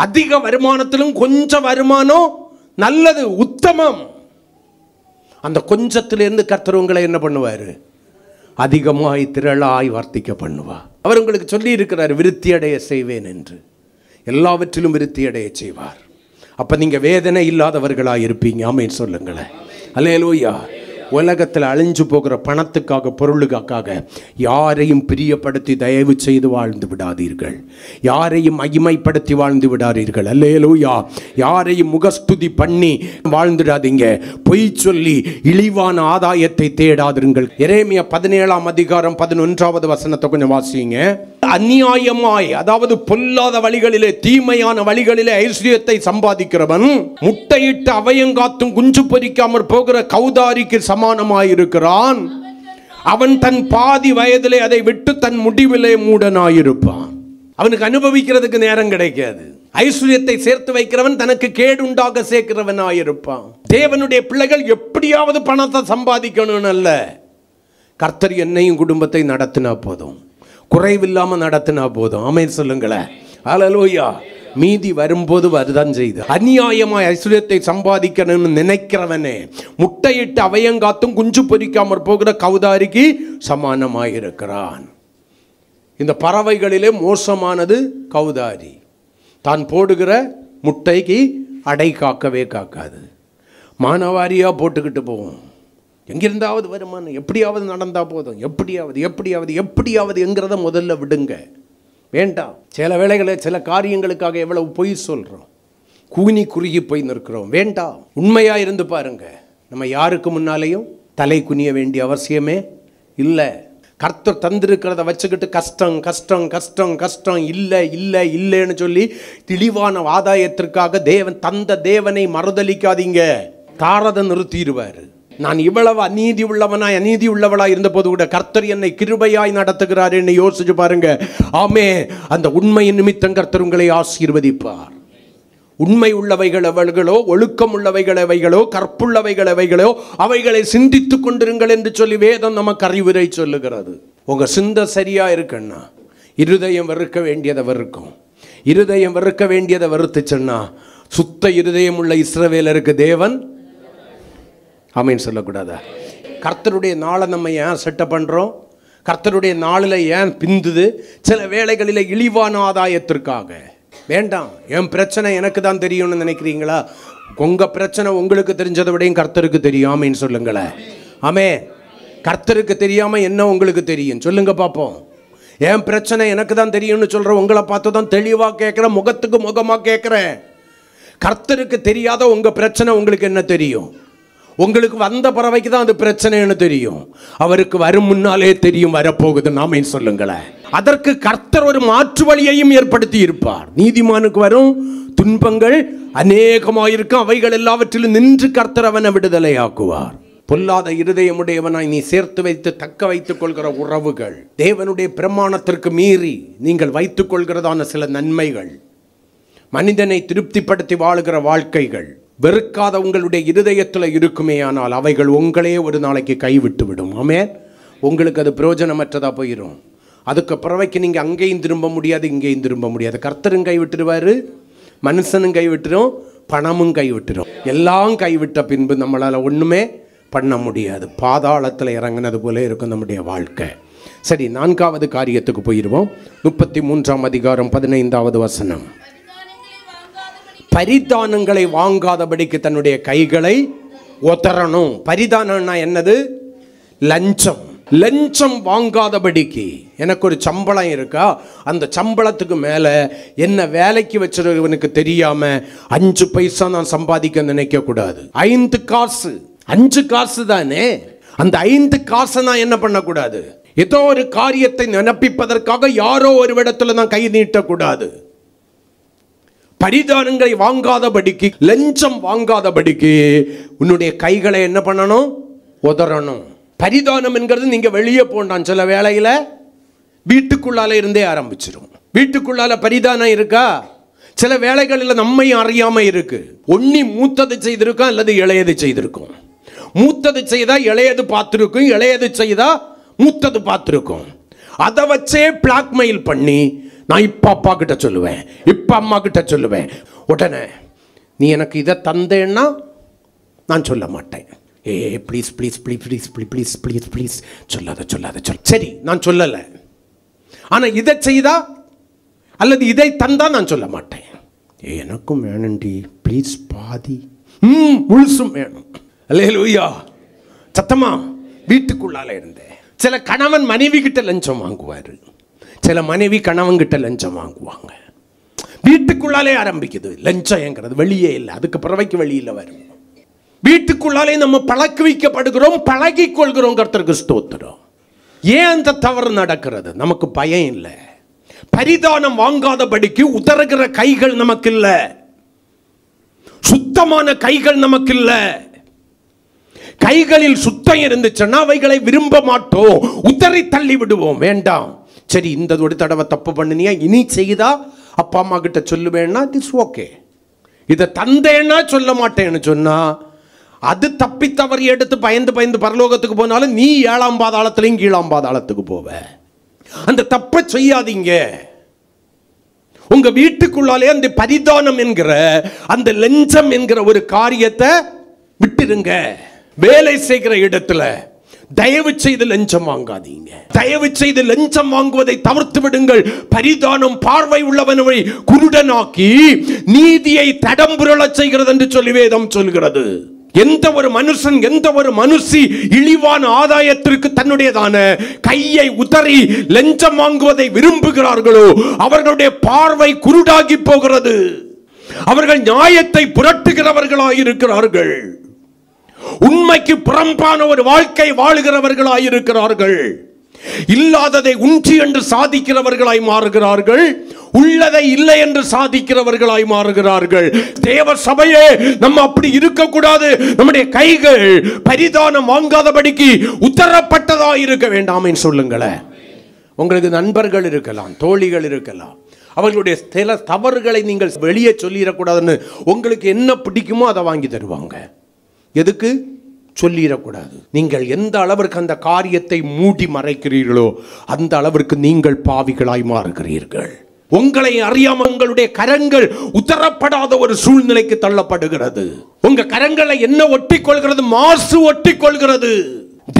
அதிக வருமானத்திலும் கொஞ்சம் வருமானம் நல்லது, உத்தமம். அந்த கொஞ்சத்திலிருந்து கர்த்தர் உங்களை என்ன பண்ணுவார்? அதிகமாய் திரளாய் வர்த்திக்க பண்ணுவார். அவர் உங்களுக்கு சொல்லி இருக்கிறார், விருத்தி அடைய செய்வேன் என்று. எல்லாவற்றிலும் விருத்தி அடைய செய்வார். அப்ப நீங்க வேதனை இல்லாதவர்களாக இருப்பீங்க. ஆமென் சொல்லுங்களேன். அல்லேலூயா. உலகத்தில் அழிஞ்சு போகிற பணத்துக்காக பொருளுக்காக யாரையும் பிரியப்படுத்தி தயவு செய்து வாழ்ந்து விடாதீர்கள். யாரையும் மகிமைப்படுத்தி வாழ்ந்து விடாதீர்கள். அல்லேலூயா. யாரையும் முகஸ்துதி பண்ணி வாழ்ந்துடாதீங்க. பொய் சொல்லி இழிவான ஆதாயத்தை தேடாதீர்கள். எரேமியா 17ஆம் அதிகாரம் 11வது வசனத்தை கொஞ்சம் வாசிங்க. அநியாயமாய், அதாவது பொல்லாத வழிகளிலே, தீமையான வழிகளிலே ஐஸ்வர்யத்தை சம்பாதிக்கிறவன் முட்டையிட்டு அவயங்காத்தும் குஞ்சு பொரிக்காமற் போகிற கௌதாரிக்கு சமானமாயிருக்கிறான். அவன் தன் பாதி வயதிலே அதை விட்டு தன் முடிவிலே மூடனாயிருப்பான். அவனுக்கு அனுபவிக்கிறதுக்கு நேரம் கிடைக்காது. ஐஸ்வர்யத்தை சேர்த்து வைக்கிறவன் தனக்கு கேடுண்டாக சேர்க்கிறவனாயிருப்பான். தேவனுடைய பிள்ளைகள் எப்படியாவது பணத்தை சம்பாதிக்கணும் அல்ல. கர்த்தர் என்னையும் குடும்பத்தை நடத்தினா போதும், குறைவில்லாம நடத்தினா போதும். ஆமென் சொல்லுங்களேன். அல்லேலூயா. மீதி வரும்போது வருதான் செய்து. அநியாயமாய் ஐஸ்வர்யத்தை சம்பாதிக்கணும்னு நினைக்கிறவனே முட்டையிட்டு அவயங்காத்தும் குஞ்சு பொரிக்காமற் போகிற கௌதாரிக்கு சமானமாயிருக்கிறான். இந்த பறவைகளிலே மோசமானது கௌதாரி. தான் போடுகிற முட்டைக்கு அடை காக்கவே காக்காது. மானவாரியா போட்டுக்கிட்டு போவோம். எங்கிருந்தாவது வருமானம், எப்படியாவது நடந்தா போதும், எப்படியாவது எப்படியாவது எப்படியாவது என்கிறத முதல்ல விடுங்க. வேண்டாம். சில வேளைகளில் சில காரியங்களுக்காக எவ்வளவு பொய் சொல்கிறோம், கூனி குறுகி போய் நிற்கிறோம். வேண்டாம். உண்மையாக இருந்து பாருங்க. நம்ம யாருக்கு முன்னாலேயும் தலை குனிய வேண்டிய அவசியமே இல்லை. கர்த்தர் தந்திருக்கிறத வச்சுக்கிட்டு கஷ்டம் கஷ்டம் கஷ்டம் கஷ்டம் இல்லை இல்லை இல்லைன்னு சொல்லி தெளிவான ஆதாயத்திற்காக தேவன் தந்த தேவனை மறுதலிக்காதீங்க. தாரதை நிறுத்திடுவார். நான் இவ்வளவு அநீதி உள்ளவனாய் அநீதி உள்ளவளாய் இருந்த போது கூட கர்த்தர் என்னை கிருபையாய் நடத்துகிறார் என்று யோசிச்சு பாருங்க. ஆமே, அந்த உண்மையின் நிமித்தம் கர்த்தர் உங்களை ஆசீர்வதிப்பார். உண்மை உள்ளவைகள் எவைகளோ, ஒழுக்கம் உள்ளவைகள் எவைகளோ, கற்புள்ளவைகள் எவைகளோ அவைகளை சிந்தித்துக் கொண்டிருங்கள் என்று சொல்லி வேதம் நமக்கு அறிவுரை சொல்லுகிறது. உங்க சிந்தை சரியா இருக்குன்னா இருதயம் வெறுக்க வேண்டியதை வெறுக்கும். இருதயம் வெறுக்க வேண்டியதை வெறுத்துச்சுன்னா சுத்த இருதயம் உள்ள இஸ்ரவேலருக்கு தேவன் ஆமென் சொல்லக்கூடாதா? கர்த்தருடைய நாளை நம்ம ஏன் செட்டப் பண்ணுறோம்? கர்த்தருடைய நாளில் ஏன் பிந்துது? சில வேளைகளில் இழிவான ஆதாயத்திற்காக. வேண்டாம். என் பிரச்சனை எனக்கு தான் தெரியும்னு நினைக்கிறீங்களா? உங்கள் பிரச்சனை உங்களுக்கு தெரிஞ்சதை விடையும் கர்த்தருக்கு தெரியும். ஆமென் சொல்லுங்களேன். ஆமே. கர்த்தருக்கு தெரியாமல் என்ன உங்களுக்கு தெரியும் சொல்லுங்க பார்ப்போம். என் பிரச்சனை எனக்கு தான் தெரியும்னு சொல்கிறேன். உங்களை பார்த்து தான் தெளிவாக கேட்குறேன், முகத்துக்கு முகமாக கேட்குறேன். கர்த்தருக்கு தெரியாத உங்கள் பிரச்சனை உங்களுக்கு என்ன தெரியும்? உங்களுக்கு வந்த பறவைக்கு தான் அது பிரச்சனைன்னு தெரியும். அவருக்கு வரும் முன்னாலே தெரியும் வரப்போகுது. நாமே சொல்லுங்களேன். அதற்கு கர்த்தர் ஒரு மாற்று வழியையும் ஏற்படுத்தி இருப்பார். நீதிமானுக்கு வரும் துன்பங்கள் அநேகமாயிருக்கும். அவைகள் எல்லாவற்றிலும் நின்று கர்த்தர் அவனை விடுதலை ஆக்குவார். பொல்லாத இருதயமுடையவனாய் நீ சேர்த்து வைத்து தக்க வைத்துக் கொள்கிற உறவுகள், தேவனுடைய பிரமாணத்திற்கு மீறி நீங்கள் வைத்துக் கொள்கிறதான சில நன்மைகள், மனிதனை திருப்திப்படுத்தி வாழுகிற வாழ்க்கைகள் வெறுக்காத உங்களுடைய இருதயத்தில் இருக்குமே, ஆனால் அவைகள் உங்களே ஒரு நாளைக்கு கைவிட்டு விடும். ஆமென். உங்களுக்கு அது பிரயோஜனமற்றதாக போயிடும். அதுக்கு பிறவைக்கு நீங்கள் அங்கேயும் திரும்ப முடியாது, இங்கேயும் திரும்ப முடியாது. கர்த்தரும் கைவிட்டுருவார், மனுஷனும் கைவிட்டுரும், பணமும் கைவிட்டுரும். எல்லாம் கைவிட்ட பின்பு நம்மளால் ஒன்றுமே பண்ண முடியாது. பாதாளத்தில் இறங்கினது போல இருக்கும் நம்முடைய வாழ்க்கை. சரி, 4வது காரியத்துக்கு போயிடுவோம். 33ஆம் அதிகாரம் 15வது வசனம். பரிதானங்களை வாங்காதபடிக்கு தன்னுடைய கைகளை ஒத்தரணும். பரிதானம்னா என்னது? லஞ்சம். லஞ்சம் வாங்காதபடிக்கு. எனக்கு ஒரு சம்பளம் இருக்கா, அந்த சம்பளத்துக்கு மேலே என்ன வேலைக்கு வச்சிருக்கவனுக்கு தெரியாம 5 பைசா நான் சம்பாதிக்க நினைக்க கூடாது. 5 காசு 5 காசு தானே. அந்த 5 காசை நான் என்ன பண்ணக்கூடாது? ஏதோ ஒரு காரியத்தை நினைப்பிப்பதற்காக யாரோ ஒரு இடத்துல நான் கை நீட்டக்கூடாது. பரிதானங்களை வாங்காதபடிக்கு, லஞ்சம் வாங்காதபடிக்கு உன்னுடைய கைகளை என்ன பண்ணணும்? உதறணும். பரிதானம் என்கிறது நீங்க வெளியே போண்டான். சில வேளையில வீட்டுக்குள்ளால இருந்தே ஆரம்பிச்சிடும். வீட்டுக்குள்ளால பரிதானம் இருக்கா? சில வேளைகளில் நம்மையும் அறியாம இருக்கு. ஒண்ணி மூத்தது செய்திருக்கோம் அல்லது இளையது செய்திருக்கும். மூத்தது செய்தா இளையது பார்த்திருக்கும், இளையது செய்தா மூத்தது பார்த்திருக்கும். அதை வச்சே பிளாக்மெயில் பண்ணி நான் இப்ப அப்பா கிட்ட சொல்லுவேன், இப்ப அம்மா கிட்ட சொல்லுவேன். உடனே நீ எனக்கு இதை தந்தேன்னா நான் சொல்ல மாட்டேன். Please please please please please please please சொல்லாத சொல்லாத சொல். சரி, நான் சொல்லலை. ஆனால் இதை செய்தா அல்லது இதை தந்தா நான் சொல்ல மாட்டேன், எனக்கும் வேணும்டி ப்ளீஸ் பாதி, முழுசும் வேணும். அல்லேலூயா. சத்தமா வீட்டுக்குள்ளால இருந்தேன். சில கணவன் மனைவி கிட்ட லஞ்சம் வாங்குவாரு, சில மனைவி கணவன் கிட்ட லஞ்சம் வாங்குவாங்க. வீட்டுக்குள்ளாலே ஆரம்பிக்குது லஞ்சம்ங்கிறது, வெளியே இல்லை. அதுக்கு பிறவைக்கு வெளியில் வரும். வீட்டுக்குள்ளாலே நம்ம பழக்க வைக்கப்படுகிறோம், பழகி கொள்கிறோம். கர்த்தருக்கு ஸ்தோத்திரம். ஏன் அந்த தவறு நடக்கிறது? நமக்கு பயம் இல்லை. பரிதானம் வாங்காதபடிக்கு உதறுகிற கைகள் நமக்கு இல்லை, சுத்தமான கைகள் நமக்கு இல்லை. கைகளில் சுத்தம் இருந்துச்சுன்னா அவைகளை விரும்ப மாட்டோம், உதறி தள்ளி விடுவோம். வேண்டாம், சரி இந்த ஒரு தடவை தப்பு பண்ணினியா, இனி செய்தா அப்பா அம்மா கிட்ட சொல்லுவேன்னா இட்ஸ் ஓகே. இதை தந்தேன்னா சொல்ல மாட்டேன்னு சொன்னா அது தப்பி தவறி எடுத்து பயந்து பயந்து பரலோகத்துக்கு போனாலும் நீ 7ஆம் பாதாளத்திலையும் 7ஆம் பாதாளத்துக்கு போவ. அந்த தப்பை செய்யாதீங்க. உங்க வீட்டுக்குள்ளாலே அந்த பரிதானம் என்கிற அந்த லஞ்சம் என்கிற ஒரு காரியத்தை விட்டுருங்க. வேலை செய்கிற இடத்துல தயவு செய்து லஞ்சம் வாங்காதீங்க. தயவு செய்து லஞ்சம் வாங்குவதை தவிர்த்து விடுங்கள். பரிதானம் பார்வை உள்ளவனை குருடனாக்கி நீதியை தடம்புரளச் செய்கிறது என்று சொல்லி வேதம் சொல்கிறது. எந்த ஒரு மனுஷன், எந்த ஒரு மனுஷி இழிவான ஆதாயத்திற்கு தன்னுடையதான கையை உதறி லஞ்சம் வாங்குவதை விரும்புகிறார்களோ அவர்களுடைய பார்வை குருடாகி போகிறது. அவர்கள் நியாயத்தை புரட்டுகிறவர்களாயிருக்கிறார்கள். உண்மைக்கு புறம்பான ஒரு வாழ்க்கை வாழுகிறவர்களாயிருக்கிறார்கள். இல்லாததை உண்டி என்று சாதிக்கிறவர்களாய் மாறுகிறார்கள், உள்ளதை இல்லை என்று சாதிக்கிறவர்களாய் மாறுகிறார்கள். தேவ சபையே, நம்ம அப்படி இருக்கக்கூடாது. நம்முடைய கைகள் பரிதானம் வாங்காதபடிக்கு உத்தரப்பட்டதாக இருக்க வேண்டாமே சொல்லுங்களேன். உங்களுக்கு நண்பர்கள் இருக்கலாம், தோழிகள் இருக்கலாம், அவர்களுடைய சில தவறுகளை நீங்கள் வெளியே சொல்லிடக்கூடாதுன்னு உங்களுக்கு என்ன பிடிக்குமோ அதை வாங்கி தருவாங்க. எதுக்கு? சொல்லிடக்கூடாது. நீங்கள் எந்த அளவிற்கு அந்த காரியத்தை மூடி மறைக்கிறீர்களோ அந்த அளவிற்கு நீங்கள் பாவிகளாய் மாறுகிறீர்கள். உங்களை அறியாமல் உங்களுடைய கரங்கள் உத்தரப்படாத ஒரு சூழ்நிலைக்கு தள்ளப்படுகிறது. உங்க கரங்களை என்ன ஒட்டிக்கொள்கிறது? மாசு ஒட்டிக்கொள்கிறது.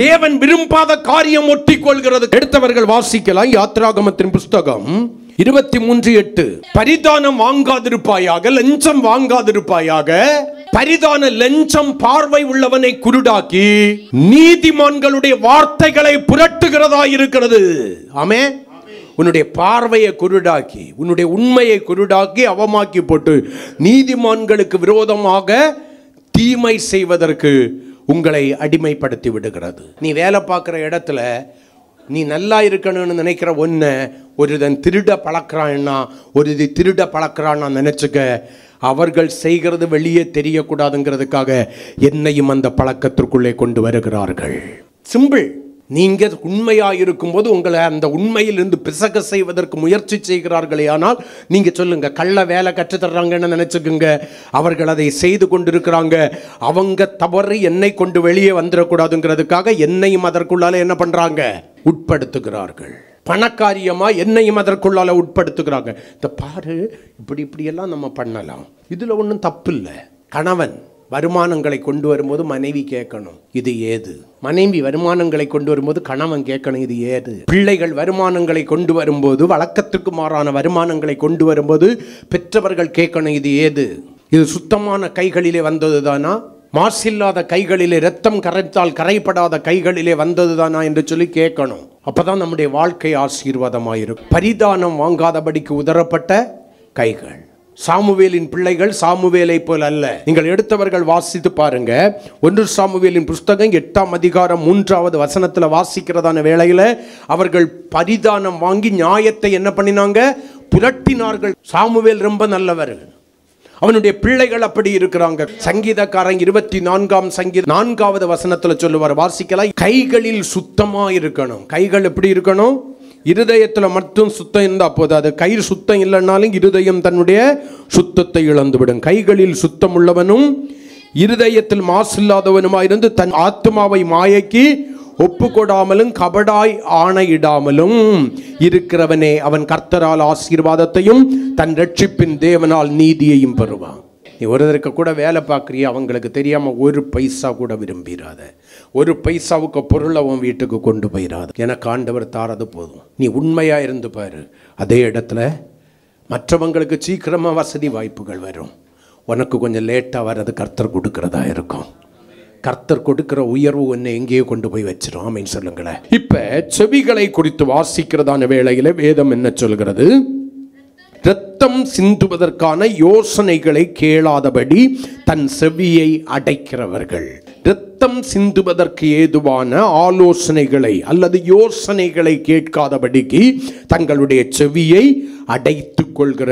தேவன் விரும்பாத காரியம் ஒட்டிக்கொள்கிறது. எடுத்தவர்கள் வாசிக்கலாம். யாத்திராகமத்தின் புஸ்தகம் 23:8. பரிதானம் வாங்காதிருப்பாயாக, லஞ்சம் வாங்காதிருப்பாயாக. பரிதான லஞ்சம் பார்வை உள்ளவனை குருடாக்கி நீதிமான்களுடைய வார்த்தைகளை புரட்டுகிறதா இருக்கிறது. ஆமே. உன்னுடைய பார்வையை குருடாக்கி, உன்னுடைய உண்மையை குருடாக்கி அவமாக்கி போட்டு நீதிமான்களுக்கு விரோதமாக தீமை செய்வதற்கு உங்களை அடிமைப்படுத்தி விடுகிறது. நீ வேலை பார்க்குற இடத்துல நீ நல்லா இருக்கணும்னு நினைக்கிற ஒன்று ஒருதன் திருட பழக்கிறான்னா, ஒரு இது திருட பழக்கிறான்னா நினச்சிக்க. அவர்கள் செய்கிறது வெளியே தெரியக்கூடாதுங்கிறதுக்காக என்னையும் அந்த பழக்கத்திற்குள்ளே கொண்டு வருகிறார்கள். சிம்பிள். நீங்கள் உண்மையாக இருக்கும்போது உங்களை அந்த உண்மையிலிருந்து பிசக செய்வதற்கு முயற்சி செய்கிறார்களே. ஆனால் நீங்கள் சொல்லுங்க, கள்ள வேலை கற்றுத்தர்றாங்கன்னு நினச்சிக்குங்க. அவர்கள் அதை செய்து கொண்டிருக்கிறாங்க. அவங்க தவறு என்னை கொண்டு வெளியே வந்துடக்கூடாதுங்கிறதுக்காக என்னையும் அதற்குள்ளால என்ன பண்ணுறாங்க? உட்படுத்துகிறார்கள். பணக்காரியமா என்னையும் அதற்குள்ளால உட்படுத்துகிறாங்க. இந்த பாரு, இப்படியெல்லாம் நம்ம பண்ணலாம், இதில் ஒன்றும் தப்பு இல்லை. கணவன் வருமானங்களை கொண்டு வரும்போது மனைவி கேட்கணும், இது ஏது? மனைவி வருமானங்களை கொண்டு வரும்போது கணவன் கேட்கணும், இது ஏது? பிள்ளைகள் வருமானங்களை கொண்டு வரும்போது, வழக்கத்துக்கு மாறான வருமானங்களை கொண்டு வரும்போது பெற்றவர்கள் கேட்கணும், இது ஏது? இது சுத்தமான கைகளிலே வந்தது தானா? மாசில்லாத கைகளிலே, ரத்தம் கரைத்தால் கரைப்படாத கைகளிலே வந்தது தானா என்று சொல்லி கேட்கணும். அப்பதான் நம்முடைய வாழ்க்கை ஆசீர்வாதமாயிருக்கும். பரிதானம் வாங்காதபடிக்கு உதறப்பட்ட கைகள். சாமுவேலின் பிள்ளைகள் சாமுவேலை போல் அல்ல. நீங்கள் எடுத்தவர்கள் வாசித்து பாருங்க. 1 சாமுவேலின் புஸ்தகம் 8ஆம் அதிகாரம் 3வது வசனத்தில் வாசிக்கிறதான வேளையில் அவர்கள் பரிதானம் வாங்கி நியாயத்தை என்ன பண்ணினாங்க? புரட்டினார்கள். சாமுவேல் ரொம்ப நல்லவர், அவனுடைய பிள்ளைகள் அப்படி இருக்கிறாங்க. சங்கீதக்காரன் 24ஆம் சங்கீதம் 4வது வசனத்தில் சொல்லுவார், வாசிக்கலாம். கைகளில் சுத்தமா இருக்கணும். கைகள் எப்படி இருக்கணும்? இருதயத்தில் மட்டும் சுத்தம் இருந்தால் போதாது. கை சுத்தம் இல்லைன்னாலும் இருதயம் தன்னுடைய சுத்தத்தை இழந்துவிடும். கைகளில் சுத்தம் உள்ளவனும் இருதயத்தில் மாசில்லாதவனுமாயிருந்து தன் ஆத்மாவை மாயைக்கு ஒப்பு கொடாமலும் கபடாய் ஆணையிடாமலும் இருக்கிறவனே அவன் கர்த்தரால் ஆசீர்வாதத்தையும் தன் ரட்சிப்பின் தேவனால் நீதியையும் பெறுவான். நீ ஒருத்தருக்கு கூட வேலை பார்க்குறிய, அவங்களுக்கு தெரியாமல் ஒரு பைசா கூட விரும்பிடாத. ஒரு பைசாவுக்கு பொருளை உன் வீட்டுக்கு கொண்டு போயிடாது. எனக்கு ஆண்டவர் தாரது போதும். நீ உண்மையாக இருந்து பாரு, அதே இடத்துல மற்றவங்களுக்கு சீக்கிரமாக வசதி வாய்ப்புகள் வரும், உனக்கு கொஞ்சம் லேட்டாக வர்றது கர்த்தர் கொடுக்கிறதா இருக்கும். கர்த்தர் கொடுக்கிற உயர்வு உன்னை எங்கேயோ கொண்டு போய் வச்சிரும். ஆமென் சொல்லுங்களேன். இப்ப செவிகளை குறித்து வாசிக்கிறதான வேளையில வேதம் என்ன சொல்கிறது? இரத்தம் சிந்துவதற்கான யோசனைகளை கேளாதபடி தன் செவியை அடைக்கிறவர்கள். இரத்தம் சிந்துவதற்கு ஏதுவான ஆலோசனைகளை அல்லது யோசனைகளை கேட்காதபடிக்கு தங்களுடைய செவியை அடைத்துக் கொள்கிற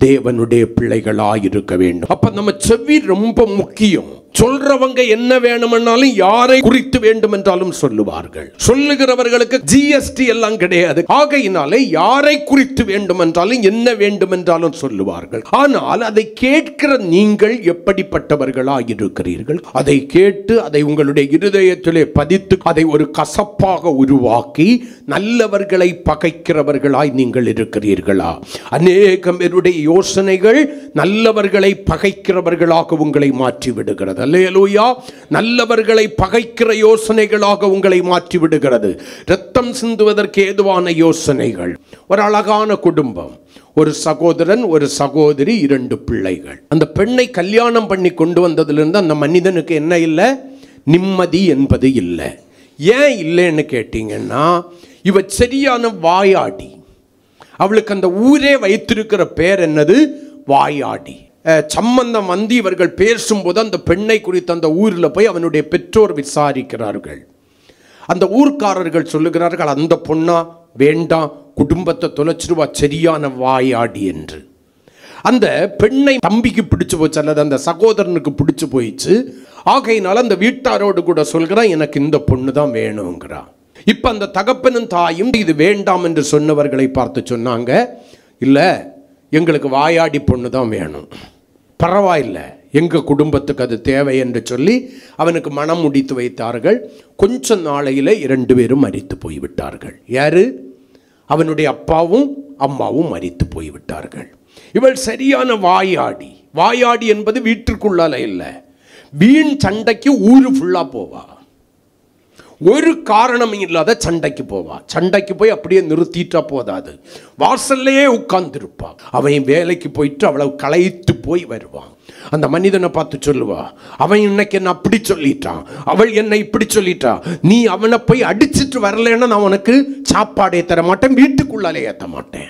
தேவனுடைய பிள்ளைகளாயிருக்க வேண்டும். அப்ப நம்ம செவி ரொம்ப முக்கியம். சொல்றவங்க என்ன வேணுமென்றாலும், யாரை குறித்து வேண்டும் என்றாலும் சொல்லுவார்கள். சொல்லுகிறவர்களுக்கு ஜிஎஸ்டி எல்லாம் கிடையாது. ஆகையினாலே யாரை குறித்து வேண்டும் என்றாலும், என்ன வேண்டும் என்றாலும் சொல்லுவார்கள். ஆனால் அதை கேட்கிற நீங்கள் எப்படிப்பட்டவர்களாக இருக்கிறீர்கள்? அதை கேட்டு அதை உங்களுடைய இருதயத்திலே பதித்து அதை ஒரு கசப்பாக உருவாக்கி நல்லவர்களை பகைக்கிறவர்களாய் நீங்கள் இருக்கிறீர்களா? அநேகம் பேருடைய யோசனைகள் நல்லவர்களை பகைக்கிறவர்களாக உங்களை மாற்றி விடுகிறது. அல்லேலூயா. நல்லவர்களை பகைக்கிற யோசனைகளாக உங்களை மாற்றி விடுகிறது. இரத்தம் சிந்துவதற்கு ஏதுவான யோசனைகள். ஒரு அழகான குடும்பம், ஒரு சகோதரன், ஒரு சகோதரி, 2 பிள்ளைகள். அந்த பெண்ணை கல்யாணம் பண்ணி கொண்டு வந்ததிலிருந்து அந்த மனிதனுக்கு என்ன இல்லை? நிம்மதி என்பது இல்லை. ஏன் இல்லைன்னு கேட்டீங்கன்னா, இவ சரியான வாயாடி. அவளுக்கு அந்த ஊரே வைத்திருக்கிற பேர் என்னது? வாயாடி. சம்பந்தம் வந்து இவர்கள் பேசும்போது அந்த பெண்ணை குறித்து அந்த ஊரில் போய் அவனுடைய பெற்றோர் விசாரிக்கிறார்கள். அந்த ஊர்க்காரர்கள் சொல்லுகிறார்கள், அந்த பொண்ணா வேண்டாம், குடும்பத்தை தொலைச்சிருவா, சரியான வாயாடி என்று. அந்த பெண்ணை தம்பிக்கு பிடிச்சு போச்சு அல்லது அந்த சகோதரனுக்கு பிடிச்சு போயிடுச்சு. ஆகையினால அந்த வீட்டாரோடு கூட சொல்கிறான், எனக்கு இந்த பொண்ணு தான் வேணுங்கிறான். இப்ப அந்த தகப்பனும் தாயும் இது வேண்டாம் என்று சொன்னவர்களை பார்த்து சொன்னாங்க, இல்லை எங்களுக்கு வாயாடி பொண்ணு தான் வேணும், பரவாயில்லை எங்கள் குடும்பத்துக்கு அது தேவை என்று சொல்லி அவனுக்கு மனம் முடித்து வைத்தார்கள். கொஞ்ச நாளையில் 2 பேரும் மரித்து போய்விட்டார்கள். யாரு? அவனுடைய அப்பாவும் அம்மாவும் மரித்து போய்விட்டார்கள். இவள் சரியான வாயாடி. வாயாடி என்பது வீட்டிற்குள்ளால இல்லை, வீண் சண்டைக்கு ஊரு ஃபுல்லா போவா. ஒரு காரணமும் இல்லாத சண்டைக்கு போவா. சண்டைக்கு போய் அப்படியே நிறுத்திட்டா போதாது, வாசல்லையே உட்கார்ந்துருப்பா. அவன் வேலைக்கு போயிட்டு அவ்வளவு களைத்து போய் வருவான். அந்த மனிதனை பார்த்து சொல்லுவா, அவன் இன்னைக்கு என்ன அப்படி சொல்லிட்டான், அவள் என்னை இப்படி சொல்லிட்டா, நீ அவனை போய் அடிச்சிட்டு வரலன்னா நான் உனக்கு சாப்பாடே தர மாட்டேன், வீட்டுக்குள்ளாலே ஏற்ற மாட்டேன்.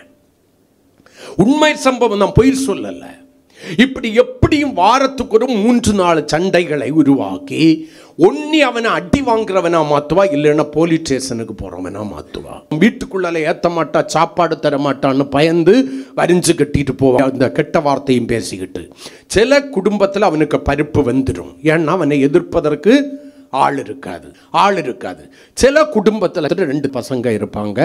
உண்மை சம்பவம், நான் பொய் சொல்லல. இப்படி எப்படியும் வாரத்துக்கு ஒரு 3-4 சண்டைகளை உருவாக்கி ஒன்னி அவனை அடி வாங்குறவனா மாத்துவா, இல்லைன்னா போலீஸ் ஸ்டேஷனுக்கு போறவனா மாத்துவா. வீட்டுக்குள்ளால ஏத்த மாட்டா, சாப்பாடு தர மாட்டான்னு பயந்து வரிஞ்சு கட்டிட்டு போவா, அந்த கெட்ட வார்த்தையும் பேசிக்கிட்டு. சில குடும்பத்தில் அவனுக்கு பருப்பு வந்துடும், ஏன்னா அவனை எதிர்ப்பதற்கு ஆள் இருக்காது. சில குடும்பத்தில் 2 பசங்க இருப்பாங்க,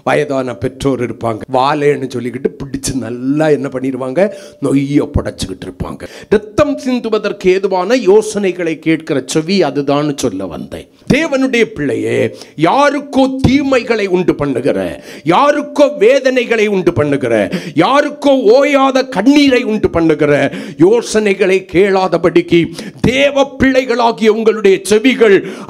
வயதான பெற்றோர் இருப்பாங்க, வாலேன்னு சொல்லிக்கிட்டு பிடிச்சு நல்லா என்ன பண்ணிடுவாங்க, நொய்ய புடைச்சுக்கிட்டு இருப்பாங்க. ரத்தம் சிந்துவதற்கு ஏதுவான யோசனைகளை கேட்கிற செவி அதுதான் சொல்ல வந்தேன். தேவனுடைய பிள்ளையே, யாருக்கோ தீமைகளை உண்டு பண்ணுகிற, யாருக்கோ வேதனைகளை உண்டு பண்ணுகிற, யாருக்கோ ஓயாத கண்ணீரை உண்டு பண்ணுகிற யோசனைகளை கேளாதபடிக்கு தேவ பிள்ளைகளாகிய உங்களுடைய செவி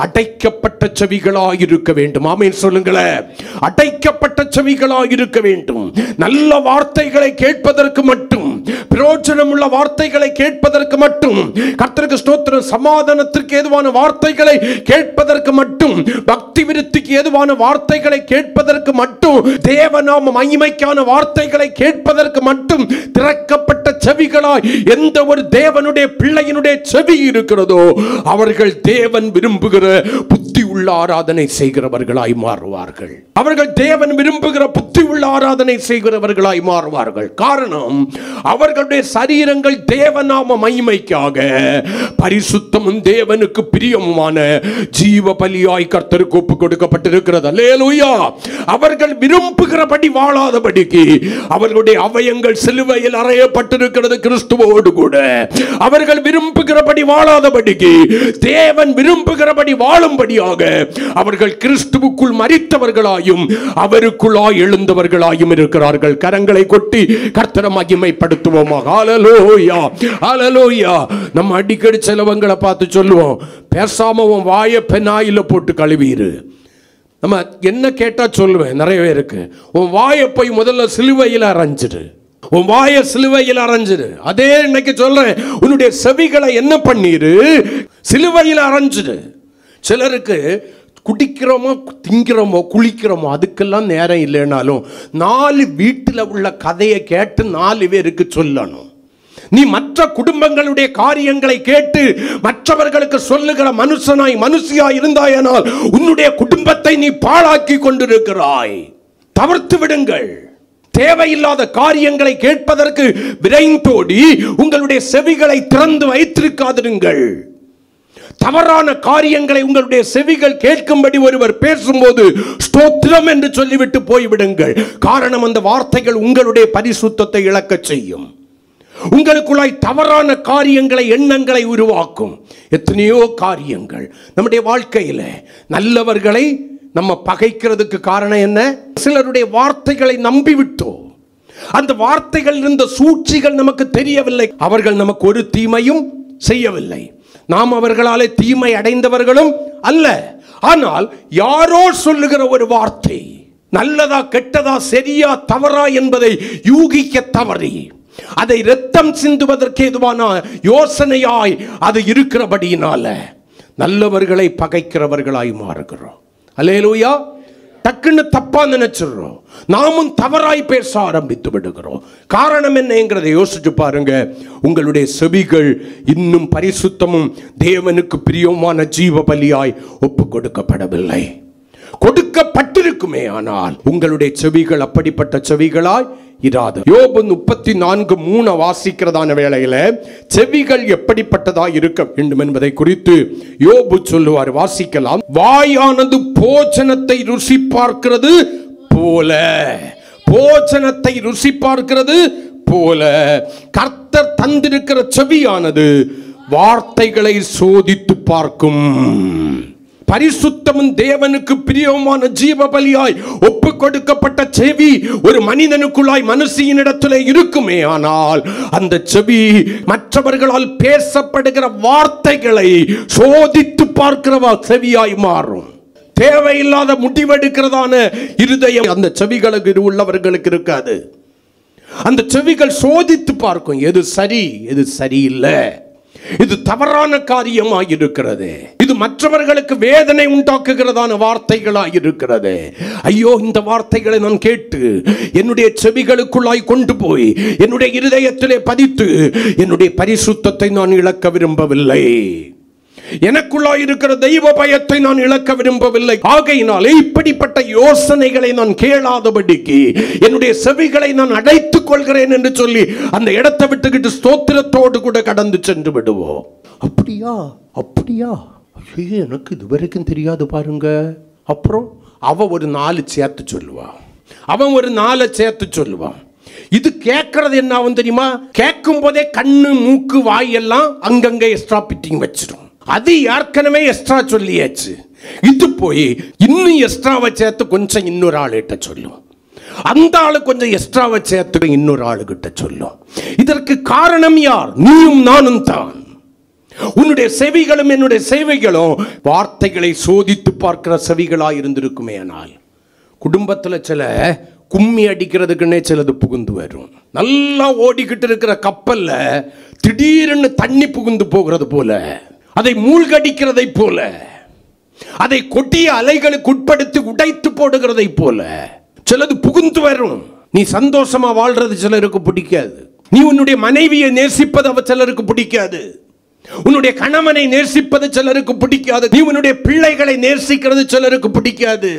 அடைக்கப்பட்ட செவிகளாய் இருக்க வேண்டும். ஆமென் சொல்லுங்களேன். அடைக்கப்பட்ட செவிகளாய் இருக்க வேண்டும். நல்ல வார்த்தைகளை கேட்பதற்கு மட்டும், பிரயோஜனமுள்ள வார்த்தைகளை கேட்பதற்கு மட்டும், கர்த்தருக்கு ஸ்தோத்திரம், சமாதானத்திற்கு ஏதுவான வார்த்தைகளை கேட்பதற்கு மட்டும், பக்தி விருத்திக்கு ஏதுவான வார்த்தைகளை கேட்பதற்கு மட்டும், தேவநாம மகிமைக்கான வார்த்தைகளை கேட்பதற்கு மட்டும் திறக்கப்பட்ட செவிகளாய் எந்த ஒரு தேவனுடைய பிள்ளையினுடைய செவி இருக்கிறதோ அவர்கள் தேவன் விரும்புகிற புத்தி உள்ள ஆராதனை செய்கிறவர்களாய் மாறுவார்கள். அவர்கள் தேவன் விரும்புகிற புத்தி உள்ள ஆராதனை செய்கிறவர்களாய் மாறுவார்கள். காரணம், அவர்களுடைய சரீரங்கள் தேவநாம மகிமைக்காக பரிசுத்தமும் தேவனுக்கு பிரியமுமான ஜீவ பலியாய் கர்த்தருக்கு ஒப்பு கொடுக்கப்பட்டிருக்கிறது. அல்லேலூயா. அவர்கள் விரும்புகிறபடி வாழாதபடிக்கு அவர்களுடைய அவயங்கள் சிலுவையில் அறையப்பட்டிருக்கிறது கிறிஸ்துவோடு கூட. அவர்கள் விரும்புகிறபடி வாழாதபடிக்கு தேவன் விரும்புகிறபடி வாழும்படியாக அவர்கள் கிறிஸ்துவுக்குள் மரித்தவர்களாயும் அவருக்குள்ளாய் எழுந்தவர்களாயும் இருக்கிறார்கள். கரங்களை கொட்டி கர்த்தரை மகிமைப்படுத்துவோமா. ஹல்லேலூயா, ஹல்லேலூயா. நம்ம அடிக்கடி சிலவங்களை பார்த்து சொல்லுவோம், பேசாம உன் வாயை பெனாயில போட்டு கழுவிரு. நம்ம என்ன கேட்டா சொல்லுவேன், நிறைய பேருக்கு, உன் வாயை போய் முதல்ல சிலுவையில் அரைஞ்சிடு. உன் வாயை சிலுவையில் அரைஞ்சிரு. அதே இன்னைக்கு சொல்றேன், உன்னுடைய செவிகளை என்ன பண்ணிரு, சிலுவையில் அரைஞ்சிரு. சிலருக்கு குடிக்கிறோமோ திங்கிறோமோ குளிக்கிறோமோ அதுக்கெல்லாம் நேரம் இல்லைனாலும் 4 வீட்டில் உள்ள கதையை கேட்டு 4 பேருக்கு சொல்லணும். நீ மற்ற குடும்பங்களுடைய காரியங்களை கேட்டு மற்றவர்களுக்கு சொல்லுகிற மனுஷியாய் இருந்தாயானால் உன்னுடைய குடும்பத்தை நீ பாழாக்கி கொண்டிருக்கிறாய். தவிர்த்து விடுங்கள். தேவையில்லாத காரியங்களை கேட்பதற்கு விரைந்தோடி உங்களுடைய செவிகளை திறந்து வைத்திருக்காதிருங்கள். தவறான காரியங்களை உங்களுடைய செவிகள் கேட்கும்படி ஒருவர் பேசும்போது ஸ்தோத்திரம் என்று சொல்லிவிட்டு போய்விடுங்கள். காரணம், அந்த வார்த்தைகள் உங்களுடைய பரிசுத்தத்தை இழக்கச் செய்யும். உங்களுக்குள்ளாய் தவறான காரியங்களை எண்ணங்களை உருவாக்கும். எத்தனையோ காரியங்கள் நம்முடைய வாழ்க்கையில நல்லவர்களை நம்ம பகைக்கிறதுக்கு காரணம் என்ன? சிலருடைய வார்த்தைகளை நம்பிவிட்டோம். அந்த வார்த்தைகள் இருந்த சூழ்ச்சிகள் நமக்கு தெரியவில்லை. அவர்கள் நமக்கு ஒரு தீமையும் செய்யவில்லை. நாம் அவர்களாலே தீமை அடைந்தவர்களும் அல்ல. ஆனால் யாரோ சொல்லுகிற ஒரு வார்த்தை நல்லதா கெட்டதா சரியா தவறா என்பதை யூகிக்க தவறி அதை இரத்தம் சிந்துவதற்கு ஏதுவான யோசனையாய் அது இருக்கிறபடியினால நல்லவர்களை பகைக்கிறவர்களாய் மாறுகிறோம். அல்லேலூயா. டக்குன்னு தப்பா நினைச்சிடுறோம். நாமும் தவறாய் பேச ஆரம்பித்து விடுகிறோம். காரணம் என்னங்கிறதை யோசிச்சு பாருங்க. உங்களுடைய செவிகள் இன்னும் பரிசுத்தமும் தேவனுக்கு பிரியமான ஜீவ பலியாய் ஒப்பு கொடுக்கப்படவில்லை. கொடுக்கப்பட்டிருக்குமே ஆனால் உங்களுடைய செவிகள் அப்படிப்பட்ட செவிகளாய் இராது. யோபு 34:3 வாசிக்கிறதான வேளையில செவிகள் எப்படிப்பட்டதா இருக்க வேண்டும் என்பதை குறித்து யோபு சொல்லுவார். வாசிக்கலாம். வாயானது போஜனத்தை ருசி பார்க்கிறது போல, போஜனத்தை ருசி பார்க்கிறது போல கர்த்தர் தந்திருக்கிற செவியானது வார்த்தைகளை சோதித்து பார்க்கும். பரிசுத்தமும் தேவனுக்கு பிரியமான ஜீவ பலியாய் ஒப்பு கொடுக்கப்பட்ட செவி ஒரு மனிதனுக்குள்ளாய் மனுஷியினிடத்திலே இருக்குமே ஆனால் அந்த செவி மற்றவர்களால் பேசப்படுகிற வார்த்தைகளை சோதித்து பார்க்கிற செவியாய் மாறும். தேவையில்லாத முடிவெடுக்கிறதான இருதயம் அந்த செவிகளுக்கு உள்ளவர்களுக்கு இருக்காது. அந்த செவிகள் சோதித்து பார்க்கும். எது சரி எது சரியில்லை, இது தவறான காரியமாய் இருக்கிறது, இது மற்றவர்களுக்கு வேதனை உண்டாக்குகிறதான வார்த்தைகளாய் இருக்கிறது. ஐயோ, இந்த வார்த்தைகளை நான் கேட்டு என்னுடைய செவிகளுக்குள்ளாய் கொண்டு போய் என்னுடைய இருதயத்திலே பதித்து என்னுடைய பரிசுத்தத்தை நான் இழக்க விரும்பவில்லை. எனக்குள்ளாய் இருக்கிற தெய்வ பயத்தை நான் இழக்க விரும்பவில்லை. ஆகையினாலே இப்படிப்பட்ட யோசனைகளை நான் கேளாதபடிக்கு என்னுடைய செவிகளை நான் அடைத்துக் கொள்கிறேன் என்று சொல்லி அந்த இடத்தை விட்டுக்கிட்டு ஸ்தோத்திரத்தோடு கூட கடந்து சென்று விடுவோம். அப்படியா அப்படியா, எனக்கு இதுவரைக்கும் தெரியாது பாருங்க. அப்புறம் அவ ஒரு 4 சேர்த்து சொல்லுவான், அவன் ஒரு 4 சேர்த்து சொல்லுவான். இது கேட்கறது என்ன ஆகும் தெரியுமா? கேட்கும் போதே கண்ணு மூக்கு வாய் எல்லாம் அங்கங்க எக்ஸ்ட்ரா பிட்டிங் வச்சிடும். அது ஏற்கனவே எக்ஸ்ட்ரா சொல்லியாச்சு. இது போய் இன்னும் எக்ஸ்ட்ராவை சேர்த்து கொஞ்சம் இன்னொரு ஆளுகிட்ட சொல்லும். அந்த ஆளு கொஞ்சம் எக்ஸ்ட்ராவை சேர்த்து இன்னொரு ஆளுகிட்ட சொல்லும். இதற்கு காரணம் யார்? நீயும் நானும் தான். உன்னுடைய செவிகளும் என்னுடைய செவிகளும் வார்த்தைகளை சோதித்து பார்க்கிற செவிகளாய் இருந்திருக்குமே. ஆனால் குடும்பத்தில் சில கும்மி அடிக்கிறதுக்குன்னே சிலது புகுந்து வரும். நல்லா ஓடிக்கிட்டு இருக்கிற கப்பல்ல திடீர்னு தண்ணி புகுந்து போகிறது போல, அதை மூழ்கடிக்கிறதை போல, அதை கொட்டிய அலைகளுக்கு உட்படுத்தி உடைத்து போடுகிறதை போல சிலது புகுந்து வரும். நீ சந்தோஷமா வாழ்றது சிலருக்கு பிடிக்காது. நீ உன்னுடைய மனைவியை நேசிப்பது சிலருக்கு பிடிக்காது. உன்னுடைய கணவனை நேசிப்பது சிலருக்கு பிடிக்காது. நீ உன்னுடைய பிள்ளைகளை நேசிக்கிறது சிலருக்கு பிடிக்காது.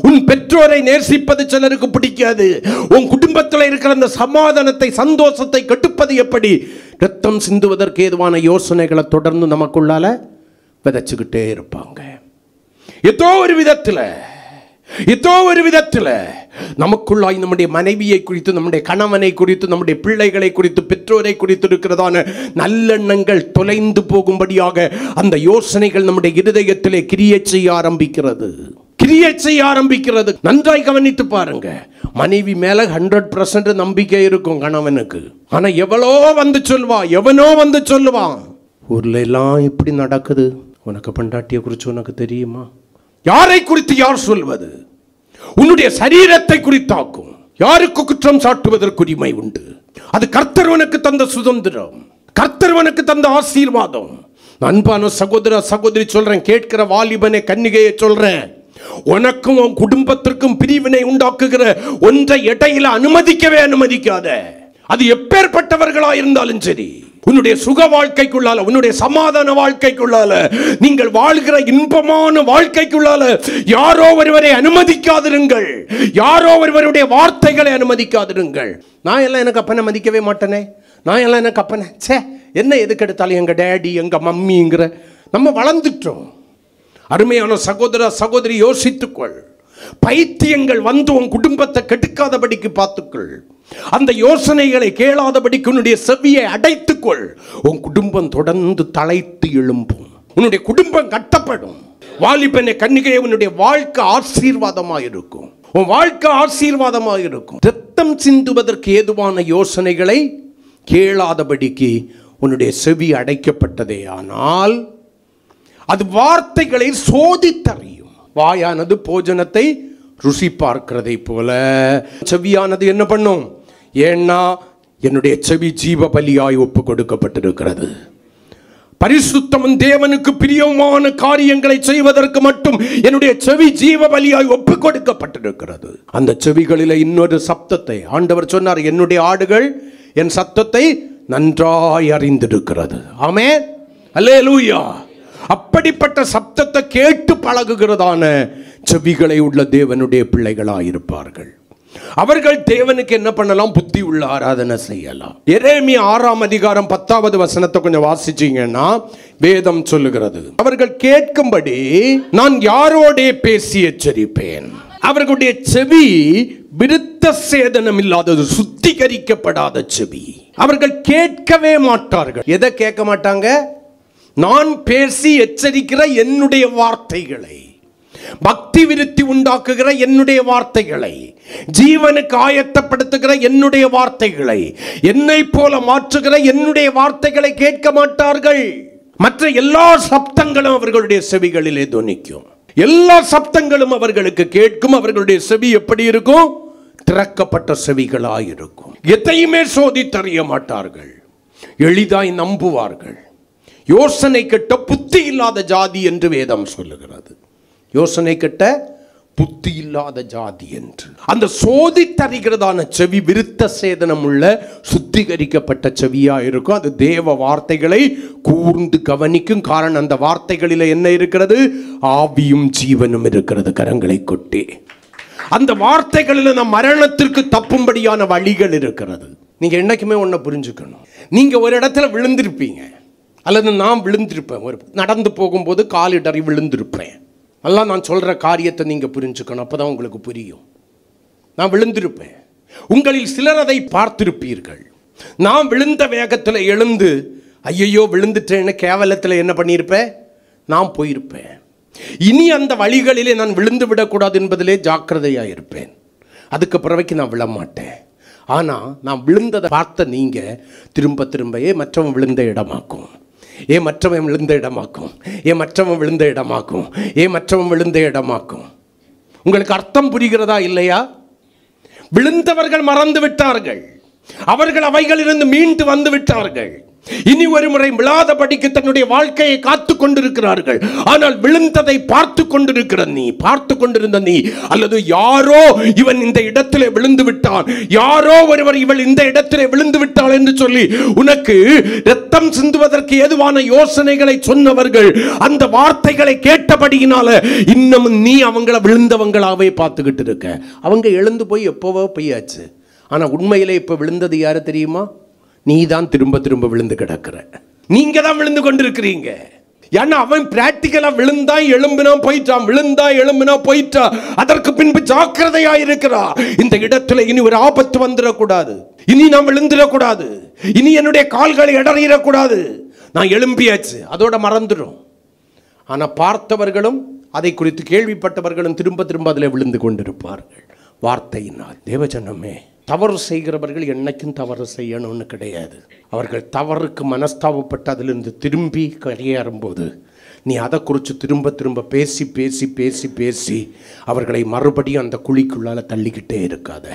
உன் பெற்றோரை நேசிப்பது சிலருக்கு பிடிக்காது. உன் குடும்பத்தில் இருக்கிற அந்த சமாதானத்தை சந்தோஷத்தை கெடுப்பது எப்படி? ரத்தம் சிந்துவதற்கு ஏதுவான யோசனைகளை தொடர்ந்து நமக்குள்ளால விதைச்சுக்கிட்டே இருப்பாங்க. ஏதோ ஒரு விதத்தில் நமக்குள்ளாய் நம்முடைய மனைவியை குறித்து, நம்முடைய கணவனை குறித்து, நம்முடைய பிள்ளைகளை குறித்து, பெற்றோரை குறித்து இருக்கிறதான நல்லெண்ணங்கள் தொலைந்து போகும்படியாக அந்த யோசனைகள் நம்முடைய இருதயத்திலே கிரியை செய்ய ஆரம்பிக்கிறது. நன்றாய் கவனித்து பாருங்க. மனைவி மேல 100% நம்பிக்கை இருக்கும் கணவனுக்கு. ஆனா எவனோ வந்து சொல்லுவான், ஊர்ல எல்லாம் இப்படி நடக்குது, உனக்கு பொண்டாட்டியை குறித்து உனக்கு தெரியுமா? யாரை குறித்து யார் சொல்வது? உன்னுடைய சரீரத்தை குறித்தாக்கும். யாருக்கு குற்றம் சாட்டுவதற்கு உரிமை உண்டு? அது கர்த்தர்வனுக்கு தந்த சுதந்திரம், கர்த்தர்வனுக்கு தந்த ஆசீர்வாதம். அன்பான சகோதர சகோதரி சொல்றேன், கேட்கிற வாலிபனை கன்னிகையை சொல்றேன், உனக்கும் உன் குடும்பத்திற்கும் பிரிவினை உண்டாக்குகிற ஒன்றை இடையில அனுமதிக்காத. அது எப்பேற்பட்டவர்களா இருந்தாலும் சரி, உன்னுடைய சுக வாழ்க்கைக்குள்ளால, உன்னுடைய சமாதான வாழ்க்கைக்குள்ளால, நீங்கள் வாழ்கிற இன்பமான வாழ்க்கைக்குள்ளால யாரோ ஒருவரை அனுமதிக்காதிருங்கள். யாரோ ஒருவருடைய வார்த்தைகளை அனுமதிக்காதிருங்கள். நான் எல்லாம் எனக்கு அப்பனை மதிக்கவே மாட்டேனே, நான் எல்லாம் எனக்கு அப்பனை, சே என்ன எதுக்கு எடுத்தாலும் எங்க டேடி எங்க மம்மிங்கிற நம்ம வளர்ந்துட்டோம். அருமையான சகோதர சகோதரி, யோசித்துக்கொள். பைத்தியங்கள் வந்து உன் குடும்பத்தை கெடுக்காதபடிக்கு பார்த்துக்கொள். அந்த யோசனைகளை கேளாதபடிக்கு உன்னுடைய செவியை அடைத்துக்கொள். உன் குடும்பம் தொடர்ந்து தலைத்து எழும்பும், உன்னுடைய குடும்பம் கட்டப்படும். வாலிபனை கன்னிகையை, உன்னுடைய வாழ்க்கை ஆசீர்வாதமாக இருக்கும். உன் வாழ்க்கை ஆசீர்வாதமாக இருக்கும். ரத்தம் சிந்துவதற்கு ஏதுவான யோசனைகளை கேளாதபடிக்கு உன்னுடைய செவி அடைக்கப்பட்டதே ஆனால் அது வார்த்தைகளை சோதித்தறியும். வாயானது போஜனத்தை ருசி பார்க்கிறதை போல செவியானது என்ன பண்ணும்? ஏன்னா என்னுடைய செவி ஜீவ பலியாய் ஒப்பு கொடுக்கப்பட்டிருக்கிறது. பரிசுத்தமும் தேவனுக்கு பிரியமான காரியங்களை செய்வதற்கு மட்டும் என்னுடைய செவி ஜீவ பலியாய் ஒப்பு கொடுக்கப்பட்டிருக்கிறது. அந்த செவிகளில் இன்னொரு சப்தத்தை ஆண்டவர் சொன்னார், என்னுடைய ஆடுகள் என் சத்தத்தை நன்றாய் அறிந்திருக்கிறது. ஆமென், அல்லேலூயா. அப்படிப்பட்ட சப்தத்தை கேட்டு பழகுகிறதான செவிகளை உள்ள தேவனுடைய பிள்ளைகளாயிருப்பார்கள். அவர்கள் தேவனுக்கு என்ன பண்ணலாம்? புத்தி உள்ள ஆராதனை செய்யலாம். எரேமியா 6ஆம் அதிகாரம் 10வது வசனத்தை கொஞ்சம் வாசிச்சீங்கன்னா வேதம் சொல்லுகிறது, அவர்கள் கேட்கும்படி நான் யாரோடே பேசி எச்சரிப்பேன். அவர்களுடைய செவி விருத்த சேதனம் இல்லாதது, சுத்திகரிக்கப்படாத செவி. அவர்கள் கேட்கவே மாட்டார்கள். எதை கேட்க மாட்டாங்க? நான் பேசி எச்சரிக்கிற என்னுடைய வார்த்தைகளை, பக்தி விருத்தி உண்டாக்குகிற என்னுடைய வார்த்தைகளை, ஜீவனுக்கு ஆயத்தப்படுத்துகிற என்னுடைய வார்த்தைகளை, என்னை போல மாற்றுகிற என்னுடைய வார்த்தைகளை கேட்க மாட்டார்கள். மற்ற எல்லா சப்தங்களும் அவர்களுடைய செவிகளிலே துணிக்கும். எல்லா சப்தங்களும் அவர்களுக்கு கேட்கும். அவர்களுடைய செவி எப்படி இருக்கும்? திறக்கப்பட்ட செவிகளாயிருக்கும். எதையுமே சோதித்தறிய மாட்டார்கள். எளிதாய் நம்புவார்கள். யோசனை கெட்ட புத்தி இல்லாத ஜாதி என்று வேதம் சொல்லுகிறது. யோசனை கெட்ட புத்தி இல்லாத ஜாதி என்று. அந்த சோதித்தறிகிறதான செவி விருத்த சேதனம் உள்ள சுத்திகரிக்கப்பட்ட செவியா இருக்கும். அது தேவ வார்த்தைகளை கூர்ந்து கவனிக்கும். காரணம், அந்த வார்த்தைகளில் என்ன இருக்கிறது? ஆவியும் ஜீவனும் இருக்கிறது. கரங்களை கொட்டி அந்த வார்த்தைகளில் நம் மரணத்திற்கு தப்பும்படியான வழிகள் இருக்கிறது. நீங்க என்னைக்குமே ஒன்றை புரிஞ்சுக்கணும். நீங்க ஒரு இடத்துல விழுந்திருப்பீங்க, அல்லது நான் விழுந்திருப்பேன். ஒரு நடந்து போகும்போது காலிடறி விழுந்திருப்பேன். எல்லாம் நான் சொல்கிற காரியத்தை நீங்கள் புரிஞ்சுக்கணும். அப்போ தான் உங்களுக்கு புரியும். நான் விழுந்திருப்பேன். உங்களில் சிலர் அதை பார்த்திருப்பீர்கள். நான் விழுந்த வேகத்தில் எழுந்து ஐயையோ விழுந்துட்டேன்னு கேவலத்தில் என்ன பண்ணியிருப்பேன்? நான் போயிருப்பேன். இனி அந்த வழிகளிலே நான் விழுந்து விடக்கூடாது என்பதிலே ஜாக்கிரதையாக இருப்பேன். அதுக்கு பிறவைக்கு நான் விழமாட்டேன். ஆனால் நான் விழுந்ததை பார்த்த நீங்கள் திரும்ப திரும்ப மற்றவன் விழுந்த இடமாக்கும், மற்றவன் விழுந்த இடமாக்கும், மற்றவன் விழுந்த இடமாக்கும், மற்றவன் விழுந்த இடமாக்கும். உங்களுக்கு அர்த்தம் புரிகிறதா இல்லையா? விழுந்தவர்கள் மறந்து விட்டார்கள். அவர்கள் அவைகளிலிருந்து மீண்டு வந்து விட்டார்கள். இனி ஒரு முறை விழாதபடிக்கு தன்னுடைய வாழ்க்கையை காத்து கொண்டிருக்கிறார்கள். ஆனால் விழுந்ததை பார்த்து கொண்டிருந்த நீ அல்லது யாரோ இவன் இந்த இடத்திலே விழுந்து விட்டான், யாரோ ஒருவர் இவள் இந்த இடத்திலே விழுந்து விட்டாள் என்று சொல்லி உனக்கு ரத்தம் சிந்துவதற்கு ஏதுவான யோசனைகளை சொன்னவர்கள் அந்த வார்த்தைகளை கேட்டபடியினால இன்னும் நீ அவங்கள விழுந்தவங்களாவே பார்த்துக்கிட்டு இருக்க. அவங்க எழுந்து போய் எப்போவோ போயாச்சு. ஆனால் உண்மையிலே இப்போ விழுந்தது யாரு தெரியுமா? நீ தான் திரும்ப திரும்ப விழுந்து கிடக்கிற. நீங்க தான் விழுந்து கொண்டிருக்கிறீங்க. ஏன்னா அவன் பிராக்டிக்கலா விழுந்தா எழும்பினா போயிட்டான், விழுந்தா எழும்பினா போயிட்டா. அதற்கு பின்பு ஜாக்கிரதையா இருக்கிறா. இந்த இடத்துல இனி ஒரு ஆபத்து வந்துடக்கூடாது, இனி நான் விழுந்துடக்கூடாது, இனி என்னுடைய கால்களை இடறிடக்கூடாது. நான் எழும்பியாச்சு, அதோட மறந்துடும். ஆனா பார்த்தவர்களும் அதை குறித்து கேள்விப்பட்டவர்களும் திரும்ப திரும்ப அதில் விழுந்து கொண்டிருப்பார்கள் வார்த்தையினால். தேவஜனமே, தவறு செய்கிறவர்கள் என்னைக்கும் தவறு செய்யணும்னு கிடையாது. அவர்கள் தவறுக்கு மனஸ்தாபப்பட்டு அதிலிருந்து திரும்பி கரையேறும்போது நீ அதை குறித்து திரும்ப திரும்ப பேசி பேசி பேசி பேசி அவர்களை மறுபடியும் அந்த குழிக்குள்ளால தள்ளிக்கிட்டே இருக்காத.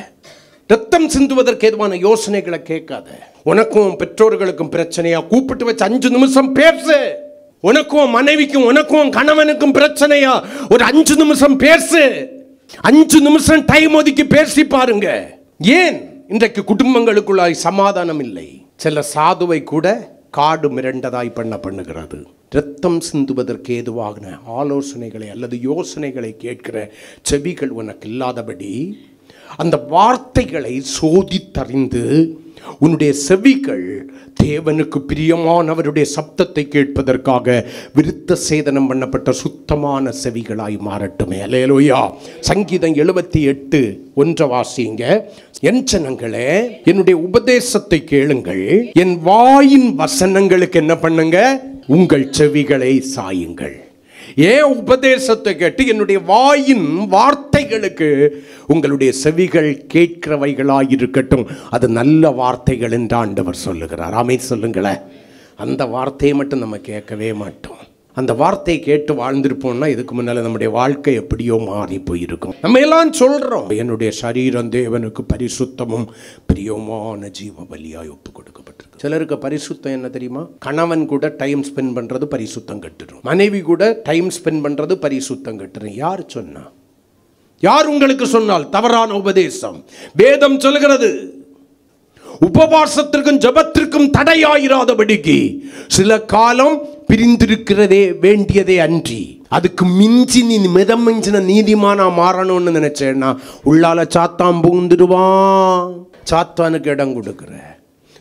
ரத்தம் சிந்துவதற்கு ஏதுவான யோசனைகளை கேட்காத. உனக்கும் பெற்றோர்களுக்கும் பிரச்சனையா, கூப்பிட்டு வச்சு 5 நிமிஷம் பேசு. உனக்கும் மனைவிக்கும் உனக்கும் கணவனுக்கும் பிரச்சனையா, ஒரு 5 நிமிஷம் பேசு. 5 நிமிஷம் டைம் ஒதுக்கி பேசி பாருங்க. ஏன் இன்றைக்கு குடும்பங்களுக்குள்ளாய் சமாதானம் இல்லை? சில சாதுவை கூட காடு மிரண்டதாய் பண்ணுகிறது. ரத்தம் சிந்துவதற்கு ஏதுவான ஆலோசனைகளை அல்லது யோசனைகளை கேட்கிற செவிகள் உனக்கு இல்லாதபடி அந்த வார்த்தைகளை சோதித்தறிந்து உன்னுடைய செவிகள் தேவனுக்கு பிரியமானவருடைய சப்தத்தை கேட்பதற்காக விருத்த சேதனம் பண்ணப்பட்ட சுத்தமான செவிகளாய் மாறட்டுமே. அல்லேலூயா. சங்கீதம் 78:1 வாசிங்க. என் ஜனங்களே, என்னுடைய உபதேசத்தை கேளுங்கள், என் வாயின் வசனங்களுக்கு என்ன பண்ணுங்க, உங்கள் செவிகளை சாயுங்கள். ஏன் உபதேசத்தை கேட்டு என்னுடைய வாயின் வார்த்தைகளுக்கு உங்களுடைய செவிகள் கேட்கிறவைகளாயிருக்கட்டும். அது நல்ல வார்த்தைகள் என்று ஆண்டவர் சொல்லுகிறார். ஆமென் சொல்லுங்களேன். அந்த வார்த்தையை மட்டும் நம்ம கேட்கவே மாட்டோம். அந்த வார்த்தையை கேட்டு வாழ்ந்திருப்போம்னா இதுக்கு முன்னால் நம்முடைய வாழ்க்கை எப்படியோ மாறி போயிருக்கும். நம்ம எல்லாம் சொல்கிறோம், என்னுடைய சரீரம் தேவனுக்கு பரிசுத்தமும் பிரியமான ஜீவ பலியாய் ஒப்பு கொடுக்கப்பட்டிருக்கு. சிலருக்கு பரிசுத்தம் என்ன தெரியுமா? கணவன் கூட டைம் ஸ்பெண்ட் பண்ணுறது பரிசுத்தம் கட்டுரும், மனைவி கூட டைம் ஸ்பெண்ட் பண்ணுறது பரிசுத்தம் கட்டுரும். யார் சொன்னா? யார் உங்களுக்கு சொன்னால்? தவறான உபதேசம். வேதம் சொல்கிறது, உபவாசத்திற்கும் ஜபத்திற்கும் தடையாயிராதபடிக்கு சில காலம் பிரிந்திருக்கிறதே வேண்டியதே அன்றி, அதுக்கு மிஞ்சி நீ மிதம் மிஞ்சின நீதிமானா மாறணும்னு நினைச்சேன்னா உள்ளால சாத்தான் புகுந்துடுவான். சாத்தானுக்கு இடம் கொடுக்குற.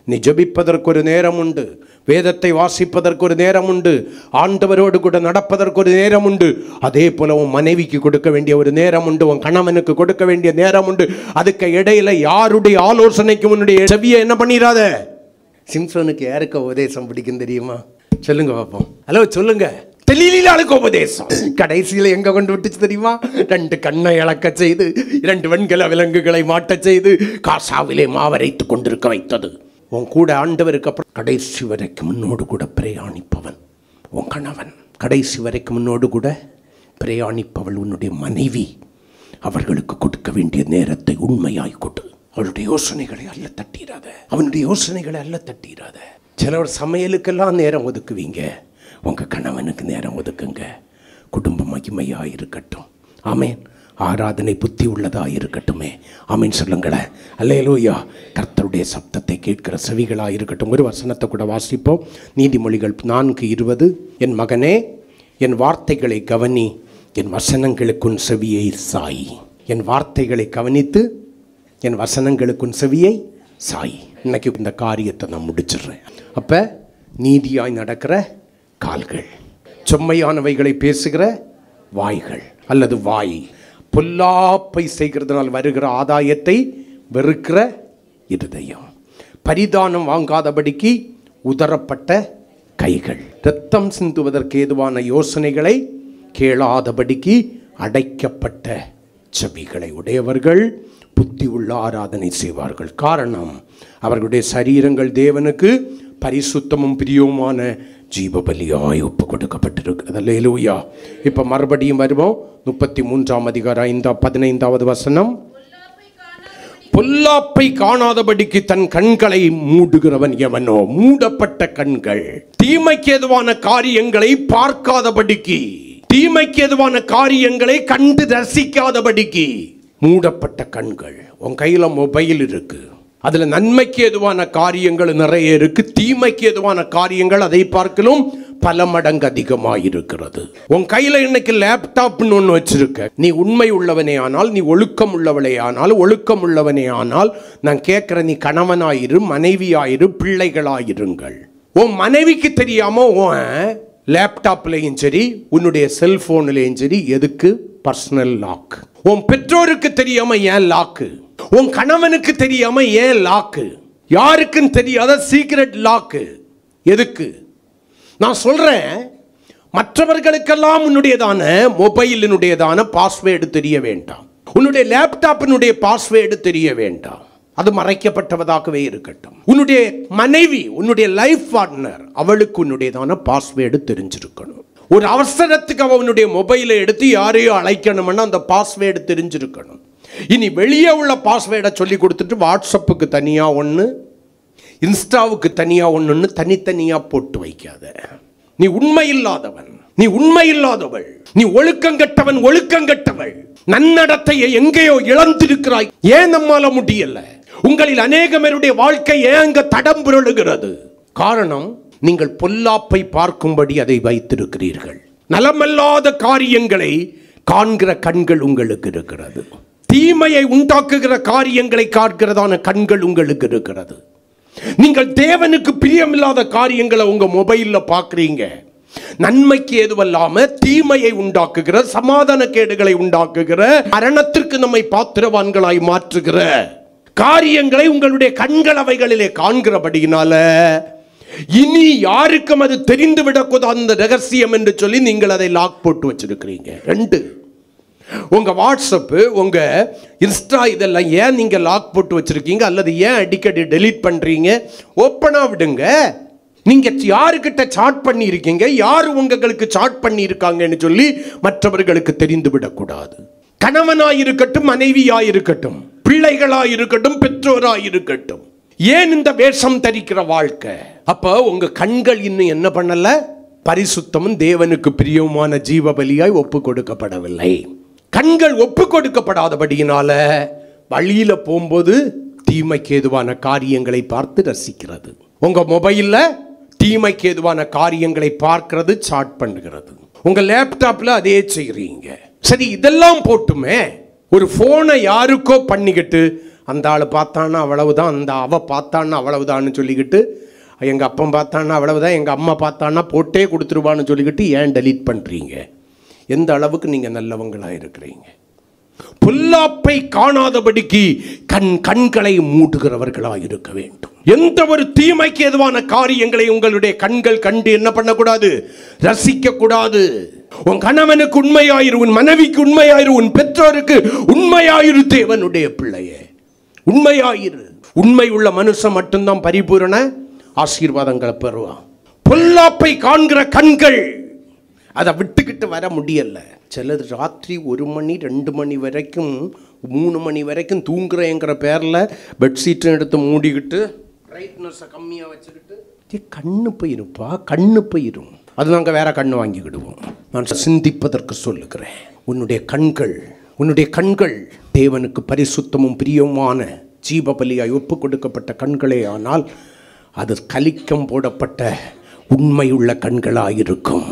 நீ ஜபிப்பதற்கு ஒரு நேரம் உண்டு, வேதத்தை வாசிப்பதற்கு ஒரு நேரம் உண்டு, ஆண்டவரோடு கூட நடப்பதற்கு ஒரு நேரம் உண்டு. அதே போல உன் மனைவிக்கு கொடுக்க வேண்டிய ஒரு நேரம் உண்டு, உன் கணவனுக்கு கொடுக்க வேண்டிய நேரம் உண்டு. அதுக்கு இடையில யாருடைய ஆலோசனைக்கு உன்னுடைய செவியை என்ன பண்ணிடாத. சிம்சனுக்கு யாருக்கு உபதேசம் பிடிக்கும் தெரியுமா? சொல்லுங்க பாப்போம். ஹலோ சொல்லுங்க. தெளிலாளுக்கு உபதேசம் கடைசியில் எங்க கொண்டு விட்டுச்சு தெரியுமா? 2 கண்ணை இழக்க செய்து 2 வெண்கல விலங்குகளை மாட்ட செய்து காசாவிலே மாவரைத்து கொண்டிருக்க வைத்தது. உன் கூட ஆண்டவருக்கு அப்புறம் கடைசி வரைக்கும் முன்னோடு கூட பிரயாணிப்பவன் உன் கணவன். கடைசி வரைக்கும் முன்னோடு கூட பிரயாணிப்பவள் உன்னுடைய மனைவி. அவர்களுக்கு கொடுக்க வேண்டிய நேரத்தை உண்மையாய் கொடு. அவளுடைய யோசனைகளை அல்ல தட்டிடாத, அவனுடைய யோசனைகளை அல்ல தட்டிடாத. சிலர் சமையலுக்கெல்லாம் நேரம் ஒதுக்குவீங்க, உங்கள் கணவனுக்கு நேரம் ஒதுக்குங்க. குடும்ப மகிமையாக இருக்கட்டும். ஆமேன். ஆராதனை புத்தி உள்ளதாக இருக்கட்டுமே. ஆமீன் சொல்லுங்களேன். அல்லேலூயா. கர்த்தருடைய சப்தத்தை கேட்கிற செவிகளாக இருக்கட்டும். ஒரு வசனத்தை கூட வாசிப்போம். நீதிமொழிகள் 4:20. என் மகனே, என் வார்த்தைகளை கவனி, என் வசனங்களுக்குன் செவியை சாய். என் வார்த்தைகளை கவனித்து என் வசனங்களுக்குன் செவியை சாய். இன்னைக்கு இந்த காரியத்தை நான் முடிச்சிடுறேன். அப்போ நீதியாய் நடக்கிற கால்கள், செம்மையானவைகளை பேசுகிற வாய்கள் அல்லது வாய், பொல்லாப்பை செய்கிறதுனால் வருகிற ஆதாயத்தை வெறுக்கிற இருதயம், பரிதானம் வாங்காதபடிக்கு உதறப்பட்ட கைகள், இரத்தம் சிந்துவதற்கு ஏதுவான யோசனைகளை கேளாதபடிக்கு அடைக்கப்பட்ட செவிகளை உடையவர்கள் புத்தி உள்ள ஆராதனை செய்வார்கள். காரணம், அவர்களுடைய சரீரங்கள் தேவனுக்கு பரிசுத்தமும் பிரியவுமான ஜீவபலியாய் ஒப்பு கொடுக்கப்பட்டிருக்கிறது. அல்லேலூயா. இப்போ மறுபடியும் வருவோம். 33ஆம் அதிகாரம் 15வது வசனம். பொல்லாப்பை காணாதபடிக்கு தன் கண்களை மூடுகிறவன் எவனோ? மூடப்பட்ட கண்கள். தீமைக்கு ஏதுவான காரியங்களை பார்க்காதபடிக்கு, தீமைக்கு ஏதுவான காரியங்களை கண்டு ரசிக்காதபடிக்கு மூடப்பட்ட கண்கள். உன் கையில் மொபைல் இருக்கு, அதுல நன்மைக்கு ஏதுவான காரியங்கள் நிறைய இருக்கு, தீமைக்கு ஏதுவான காரியங்கள் அதை பார்க்கலும் பல மடங்கு அதிகமாக இருக்கிறது. உன் கையில இன்னைக்கு லேப்டாப்னு ஒன்று வச்சிருக்க. நீ உண்மை உள்ளவனே ஆனால், நீ ஒழுக்கம் உள்ளவளே ஆனால், ஒழுக்கம் உள்ளவனே ஆனால், நான் கேட்கிற நீ கணவனாயிரு, மனைவியாயிரு, பிள்ளைகளாயிருங்கள். உன் மனைவிக்கு தெரியாம உன் லேப்டாப்லையும் சரி, உன்னுடைய செல்போன்லையும் சரி, எதுக்கு பர்சனல் லாக். உன் பெற்றோருக்கு தெரியாம ஏன் லாக்கு, உன் கணவனுக்கு தெரியாம ஏன் லாக்கு, யாருக்கும் தெரியாத சீக்ரெட் லாக்கு எதுக்கு? நான் சொல்றேன், மற்றவர்களுக்கெல்லாம் உன்னுடையதான மொபைலினுடையதான பாஸ்வேர்டு தெரிய வேண்டாம், உன்னுடைய லேப்டாப்பினுடைய பாஸ்வேர்டு தெரிய வேண்டாம், அது மறைக்கப்பட்டவதாகவே இருக்கட்டும். உன்னுடைய மனைவி, உன்னுடைய லைஃப் பார்ட்னர், அவளுக்கு உன்னுடையதான பாஸ்வேர்டு தெரிஞ்சிருக்கணும். ஒரு அவசரத்துக்கு அவனுடைய மொபைலை எடுத்து யாரையோ அழைக்கணும்னா அந்த பாஸ்வேர்டு தெரிஞ்சிருக்கணும். இனி வெளியே உள்ள பாஸ்வேர்டை சொல்லி கொடுத்துட்டு வாட்ஸ்அப்புக்கு தனியா ஒன்று, இன்ஸ்டாவுக்கு தனியா ஒன்றுன்னு தனித்தனியா போட்டு வைக்காத. நீ உண்மை இல்லாதவன், நீ உண்மை இல்லாதவள், நீ ஒழுக்கங்கட்டவன், ஒழுக்கங்கட்டவள். நன்னடத்தையை எங்கேயோ இழந்திருக்கிறாய். ஏன் நம்மால முடியல? உங்களில் அநேகமருடைய வாழ்க்கை ஏன் அங்க தடம் புரளுகிறது? காரணம், நீங்கள் பொல்லாப்பை பார்க்கும்படி அதை வைத்திருக்கிறீர்கள். நலமல்லாத காரியங்களை காண்கிற கண்கள் உங்களுக்கு இருக்கிறது. தீமையை உண்டாக்குகிற காரியங்களை காண்கிறதான கண்கள் உங்களுக்கு இருக்கிறது. நீங்கள் தேவனுக்கு பிரியமில்லாத காரியங்களை உங்க மொபைல்ல பார்க்குறீங்க. நன்மைக்கு ஏதுவல்லாம தீமையை உண்டாக்குகிற, சமாதான கேடுகளை உண்டாக்குகிற, மரணத்திற்கு நம்மை பாத்திரவான்களாய் மாற்றுகிற காரியங்களை உங்களுடைய கண்கள் அவைகளிலே காண்கிறபடியினால இனி யாருக்கும் அது தெரிந்து விடக்கூடாது அந்த ரகசியம் என்று சொல்லி நீங்கள் அதை லாக் போட்டு வச்சிருக்கிறீங்க. 2, உங்க வாட்ஸ்அப், உங்க இன்ஸ்டா இதெல்லாம் ஏன் நீங்க லாக் போட்டு வச்சிருக்கீங்க அல்லது ஏன் அடிக்கடி டெலீட் பண்றீங்க? ஓப்பனா விடுங்க. நீங்க யாருக்கிட்ட சாட் பண்ணி இருக்கீங்க, யாரு உங்களுக்கு சாட் பண்ணி இருக்காங்கன்னு சொல்லி மற்றவர்களுக்கு தெரிந்து விடக்கூடாது. கணவனாய் இருக்கட்டும், மனைவியாய் இருக்கட்டும், பிள்ளைகளாய் இருக்கட்டும், பெற்றோராய் இருக்கட்டும். ஏன் இந்த வேஷம் தரிக்கிற வாழ்க்கை? அப்ப உங்க கண்கள் இன்னும் என்ன பண்ணல? பரிசுத்தமும் தேவனுக்கு பிரியமான ஜீவ பலியாய் ஒப்பு கொடுக்கப்படவில்லை. கண்கள் ஒப்பு கொடுக்கப்படாதபடியினால வழியில போகும்போது தீமைக்கு ஏதுவான காரியங்களை பார்த்து ரசிக்கிறது. உங்க மொபைல்ல தீமைக்கு ஏதுவான காரியங்களை பார்க்கிறது, சாட் பண்ணுகிறது. உங்க லேப்டாப்ல அதே செய்றீங்க. சரி, இதெல்லாம் போட்டுமே ஒரு போனை யாருக்கோ பண்ணிக்கிட்டு அந்த ஆள் பார்த்தான்னா அவ்வளவுதான், அந்த அவ பார்த்தான்னா அவ்வளவுதான்னு சொல்லிக்கிட்டு, எங்க அப்பன் பார்த்தான்னா அவ்வளவுதான், எங்க அம்மா பார்த்தான்னா போட்டே கொடுத்துருவான்னு சொல்லிக்கிட்டு ஏன் டெலீட் பண்றீங்க? எந்த அளவுக்கு நீங்க நல்லவங்களா இருக்கிறீங்க? பொல்லாப்பை காணாதபடிக்கு கண்களை மூடுகிறவர்களா இருக்க வேண்டும். எந்த ஒரு தீமைக்கு எதுவான காரியங்களை உங்களுடைய கண்கள் கண்டு என்ன பண்ணக்கூடாது? ரசிக்க கூடாது. உன் கணவனுக்கு உண்மையாயிரு, உன் மனைவிக்கு உண்மையாயிரு, உன் பெற்றோருக்கு உண்மையாயிரு. தேவனுடைய பிள்ளையே உண்மையாயிரு. உண்மை உள்ள மனுஷன் மட்டும்தான் பரிபூரண ஆசீர்வாதங்களை பெறுவான். பொல்லாப்பை காண்கிற கண்கள் அதை விட்டுக்கிட்டு வர முடியல. சிலது ராத்திரி 1 மணி 2 மணி வரைக்கும் 3 மணி வரைக்கும் தூங்குறேங்கிற பேரில் பெட்ஷீட்டை எடுத்து மூடிக்கிட்டு பிரைட்னஸை கம்மியாக வச்சுக்கிட்டு கண்ணு போயிருப்பா, கண்ணு போயிரும். அது நாங்கள் வேற கண்ணு வாங்கிக்கிடுவோம். நான் சிந்திப்பதற்கு சொல்லுகிறேன். உன்னுடைய கண்கள் தேவனுக்கு பரிசுத்தமும் பிரியமான ஜீவ பலியாய் ஒப்பு கொடுக்கப்பட்ட கண்களே. ஆனால் அது கலிக்கம் போடப்பட்ட உண்மையுள்ள கண்களாயிருக்கும்.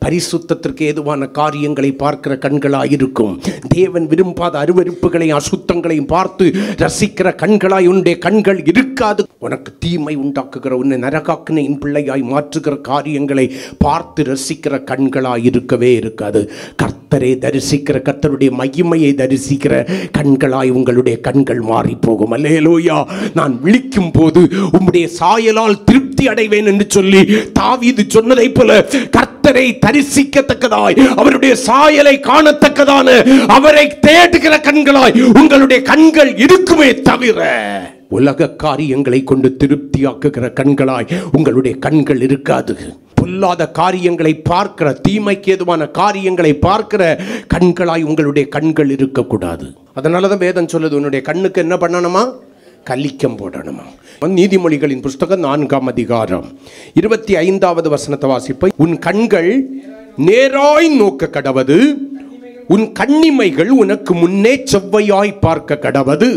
பரிசுத்தத்திற்கு ஏதுவான காரியங்களை பார்க்கிற கண்களாயிருக்கும். தேவன் விரும்பாத அருவருப்புகளையும் அசுத்தங்களையும் பார்த்து ரசிக்கிற கண்களாய் உன்னுடைய கண்கள் இருக்காது. உனக்கு தீமை உண்டாக்குகிற, உன்னை நரகாக்கினையின் பிள்ளையாய் மாற்றுகிற காரியங்களை பார்த்து ரசிக்கிற கண்களாய் இருக்கவே இருக்காது. கர்த்தரை தரிசிக்கிற, கர்த்தருடைய மகிமையை தரிசிக்கிற கண்களாய் உங்களுடைய கண்கள் மாறி போகும். அல்லேலூயா. நான் விழிக்கும் போது உம்முடைய சாயலால் திருப்தி அடைவேன் என்று சொல்லி தாவீது சொன்னதை போல கர்த்தரை தரிசிக்கத்தக்கதாய், அவருடைய சாயலை காணத்தக்கதான, அவரை தேடுகிற கண்களாய் உங்களுடைய கண்கள் இருக்குமே தவிர உலக காரியங்களை கொண்டு திருப்தியாக்குகிற கண்களாய் உங்களுடைய கண்கள் இருக்காது. பொல்லாத காரியங்களை பார்க்கிற, தீமைக்கு ஏதுவான காரியங்களை பார்க்கிற கண்களாய் உங்களுடைய கண்கள் இருக்கக்கூடாது. அதனாலதான் வேதம் சொல்லுது, உன்னுடைய கண்ணுக்கு என்ன பண்ணணுமா? கலிக்கம் போடணுமா. நீதிமொழிகளின் புஸ்தகம் 4ஆம் அதிகாரம் 25வது வசனத்தை வாசிப்ப, உன் கண்கள் நேராய் நோக்க கடவது, உன் கண்ணிமைகள் உனக்கு முன்னே செவ்வையாய் பார்க்க கடவது.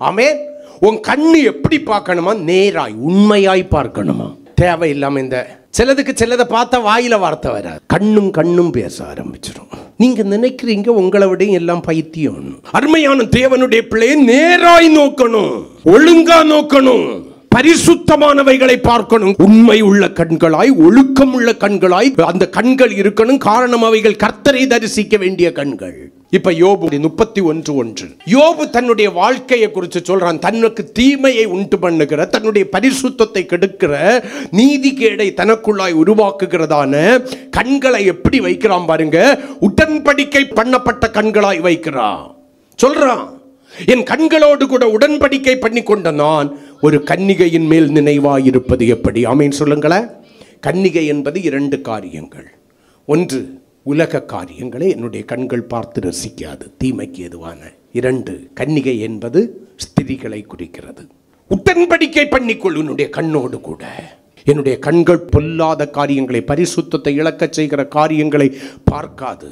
ஆமென். உன் கண்ணு எப்படி பார்க்கணுமா? நேராய், உண்மையாய் பார்க்கணுமா. தேவையில்லாம இந்த சிலதை பார்த்தா வாயில வார்த்தை வராது, கண்ணும் பேச ஆரம்பிச்சிடும். நீங்க நினைக்கிறீங்க உங்களை விட எல்லாம் பைத்தியம். அருமையான தேவனுடைய பிள்ளையை நேராய் நோக்கணும், ஒழுங்கா நோக்கணும், பரிசுத்தமானவைகளை பார்க்கணும். உண்மை உள்ள கண்களாய், ஒழுக்கம் உள்ள கண்களாய் அந்த கண்கள் இருக்கணும். காரணம், அவைகள் கர்த்தரை தரிசிக்க வேண்டிய கண்கள். இப்ப யோபு 31:1 யோபு தன்னுடைய வாழ்க்கையை குறித்து சொல்றான். தனக்கு தீமையை உண்டு பண்ணுகிற, தன்னுடைய பரிசுத்தத்தை கெடுக்கிற, நீதி கேடை தனக்குள்ளாய் உருவாக்குகிறதான கண்களை எப்படி வைக்கிறான் பாருங்க. உடன்படிக்கை பண்ணப்பட்ட கண்களாய் வைக்கிறான். சொல்றான், என் கண்களோடு கூட உடன்படிக்கை பண்ணி கொண்ட நான் ஒரு கன்னிகையின் மேல் நினைவாயிருப்பது எப்படி? ஆமென் சொல்லுங்களேன். கன்னிகை என்பது 2 காரியங்கள். ஒன்று, உலக காரியங்களை என்னுடைய கண்கள் பார்த்து ரசிக்காது, தீமைக்கு எதுவான. 2 கன்னிகை என்பது ஸ்திரீகளை குறிக்கிறது. உடன்படிக்கை பண்ணிக்கொள் உன்னுடைய கண்ணோடு கூட. என்னுடைய கண்கள் பொல்லாத காரியங்களை, பரிசுத்தத்தை இழக்கச் செய்கிற காரியங்களை பார்க்காது.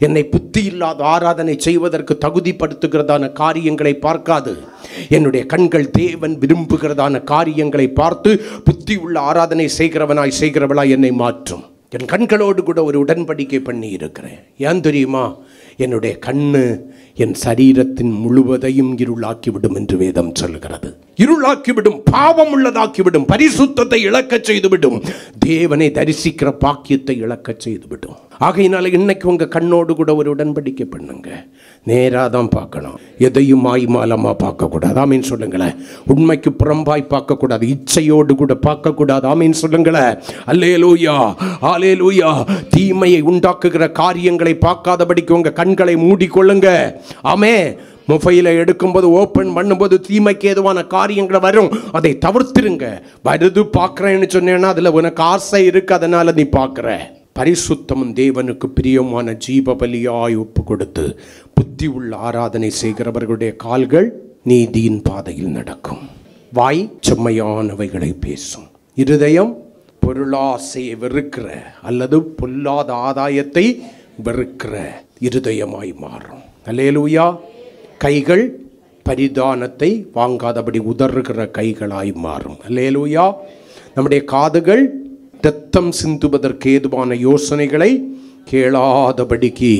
என்னை புத்தி இல்லாத ஆராதனை செய்வதற்கு தகுதிப்படுத்துகிறதான காரியங்களை பார்க்காது. என்னுடைய கண்கள் தேவன் விரும்புகிறதான காரியங்களை பார்த்து புத்தி உள்ள ஆராதனை செய்கிறவளாய் என்னை மாற்றும். என் கண்களோடு கூட ஒரு உடன்படிக்கை பண்ணி இருக்கிறேன். ஏன் தெரியுமா? என்னுடைய கண்ணு என் சரீரத்தின் முழுவதையும் இருளாக்கிவிடும் என்று வேதம் சொல்கிறது. இருளாக்கிவிடும், பாவம் உள்ளதாக்கிவிடும், பரிசுத்தத்தை இழக்கச் செய்துவிடும், தேவனை தரிசிக்கிற பாக்கியத்தை இழக்கச் செய்துவிடும். ஆகையினால இன்னைக்கு உங்க கண்ணோடு கூட ஒரு உடன்படிக்கை பண்ணுங்க. நேராக தான் பார்க்கணும், எதையும் மாய்மாலமாக பார்க்கக்கூடாது. ஆமீன் சொல்லுங்களேன். உண்மைக்கு புறம்பாய் பார்க்கக்கூடாது, இச்சையோடு கூட பார்க்கக்கூடாது. ஆமீன் சொல்லுங்களேன். அல்லேலூயா, அல்லேலூயா. தீமையை உண்டாக்குகிற காரியங்களை பார்க்காதபடிக்கு உங்க கண்களை மூடிக்கொள்ளுங்க. ஆமே. மொபைலை எடுக்கும்போது, ஓப்பன் பண்ணும்போது தீமைக்கு ஏதுவான காரியங்களை வரும், அதை தவிர்த்துருங்க. வருது பார்க்குறேன்னு சொன்னேன்னா அதில் உனக்கு ஆசை இருக்கு, அதனால நீ பார்க்குற. பரிசுத்தமும் தேவனுக்கு பிரியமான ஜீவ பலியாய் ஒப்பு கொடுத்து புத்தி உள்ள ஆராதனை செய்கிறவர்களுடைய கால்கள் நீதியின் பாதையில் நடக்கும். வாய் செம்மையானவைகளை பேசும். இருதயம் பொருளாசையை வெறுக்கிற அல்லது பொல்லாத ஆதாயத்தை வெறுக்கிற இருதயமாய் மாறும். அல்லேலூயா. கைகள் பரிதானத்தை வாங்காதபடி உதறுகிற கைகளாய் மாறும். அல்லேலூயா. நம்முடைய காதுகள் இரத்தம் சிந்துவதற்கு ஏதுவான யோசனைகளை கேளாதபடிக்கு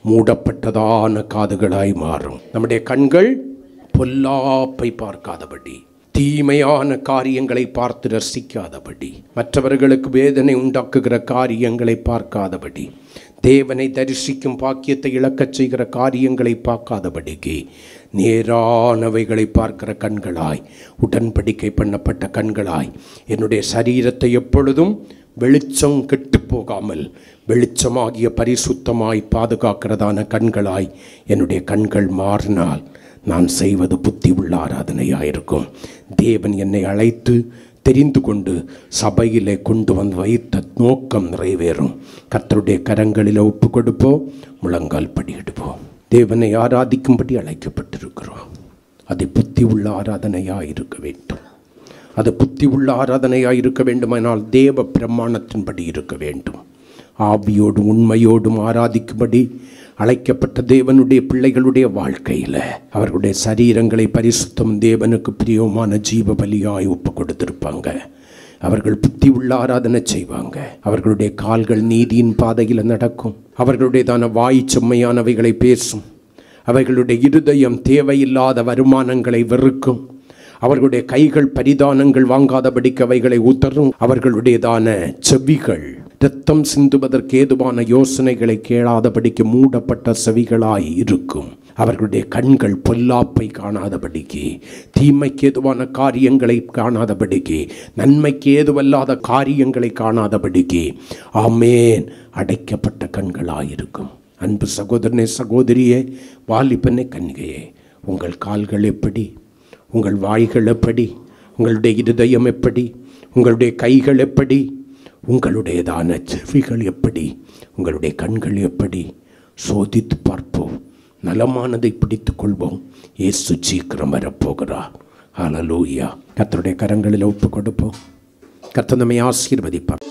மூடப்பட்டதான காதுகளாய் மாறும். நம்முடைய கண்கள் பொல்லாப்பை பார்க்காதபடி, தீமையான காரியங்களை பார்த்து ரசிக்காதபடி, மற்றவர்களுக்கு வேதனை உண்டாக்குகிற காரியங்களை பார்க்காதபடி, தேவனை தரிசிக்கும் பாக்கியத்தை இழக்கச் செய்கிற காரியங்களை பார்க்காதபடிக்கு நேரானவைகளை பார்க்கிற கண்களாய், உடன்படிக்கை பண்ணப்பட்ட கண்களாய், என்னுடைய சரீரத்தை எப்பொழுதும் வெளிச்சம் கெட்டு போகாமல் வெளிச்சமாகிய பரிசுத்தமாய் பாதுகாக்கிறதான கண்களாய் என்னுடைய கண்கள் மாறினால் நான் செய்வது புத்தி உள்ள ஆராதனையாயிருக்கும். தேவன் என்னை அழைத்து தெரிந்து கொண்டு சபையிலே கொண்டு வந்து வைத்த நோக்கம் நிறைவேறும். கர்த்தருடைய கரங்களில் ஒப்பு கொடுப்போம், முழங்கால் படியிடுவோம். தேவனை ஆராதிக்கும்படி அழைக்கப்பட்டிருக்கிறோம். அது புத்தி உள்ள ஆராதனையாக இருக்க வேண்டும். அது புத்தி உள்ள ஆராதனையாக இருக்க வேண்டுமானால் தேவ பிரமாணத்தின்படி இருக்க வேண்டும். ஆவியோடும் உண்மையோடும் ஆராதிக்கும்படி அழைக்கப்பட்ட தேவனுடைய பிள்ளைகளுடைய வாழ்க்கையில் அவர்களுடைய சரீரங்களை பரிசுத்தம் தேவனுக்கு பிரியமான ஜீவ பலியாய் ஒப்பு கொடுத்திருப்பாங்க. அவர்கள் புத்தி உள்ள ஆராதனை செய்வாங்க. அவர்களுடைய கால்கள் நீதியின் பாதையில் நடக்கும். அவர்களுடையதான வாய் செம்மையானவைகளை பேசும். அவர்களுடைய இருதயம் தேவையில்லாத வருமானங்களை வெறுக்கும். அவர்களுடைய கைகள் பரிதானங்கள் வாங்காதபடிக்கு அவைகளை உத்தரும். அவர்களுடையதான செவிகள் இரத்தம் சிந்துவதற்கு ஏதுவான யோசனைகளை கேளாதபடிக்கு மூடப்பட்ட செவிகளாய் இருக்கும். அவர்களுடைய கண்கள் பொல்லாப்பை காணாதபடிக்கு, தீமைக்கு ஏதுவான காரியங்களை காணாதபடிக்கு, நன்மைக்கு ஏதுவல்லாத காரியங்களை காணாதபடிக்கு ஆமேன் அடைக்கப்பட்ட கண்களாயிருக்கும். அன்பு சகோதரனே, சகோதரியே, வாலிபனே, கன்னிகையே, உங்கள் கால்கள் எப்படி, உங்கள் வாய்கள் எப்படி, உங்களுடைய இருதயம் எப்படி, உங்களுடைய கைகள் எப்படி, உங்களுடையதான செவிகள் எப்படி, உங்களுடைய கண்கள் எப்படி, சோதித்து பார்ப்போம். நலமானதை பிடித்துக் கொள்வோம். இயேசு சீக்கிரம் வரப்போகிறார். ஹல்லேலூயா. கர்த்தருடைய கரங்களில் ஒப்பு கொடுப்போம். கர்த்தர் நம்மை ஆசீர்வதிப்பார்.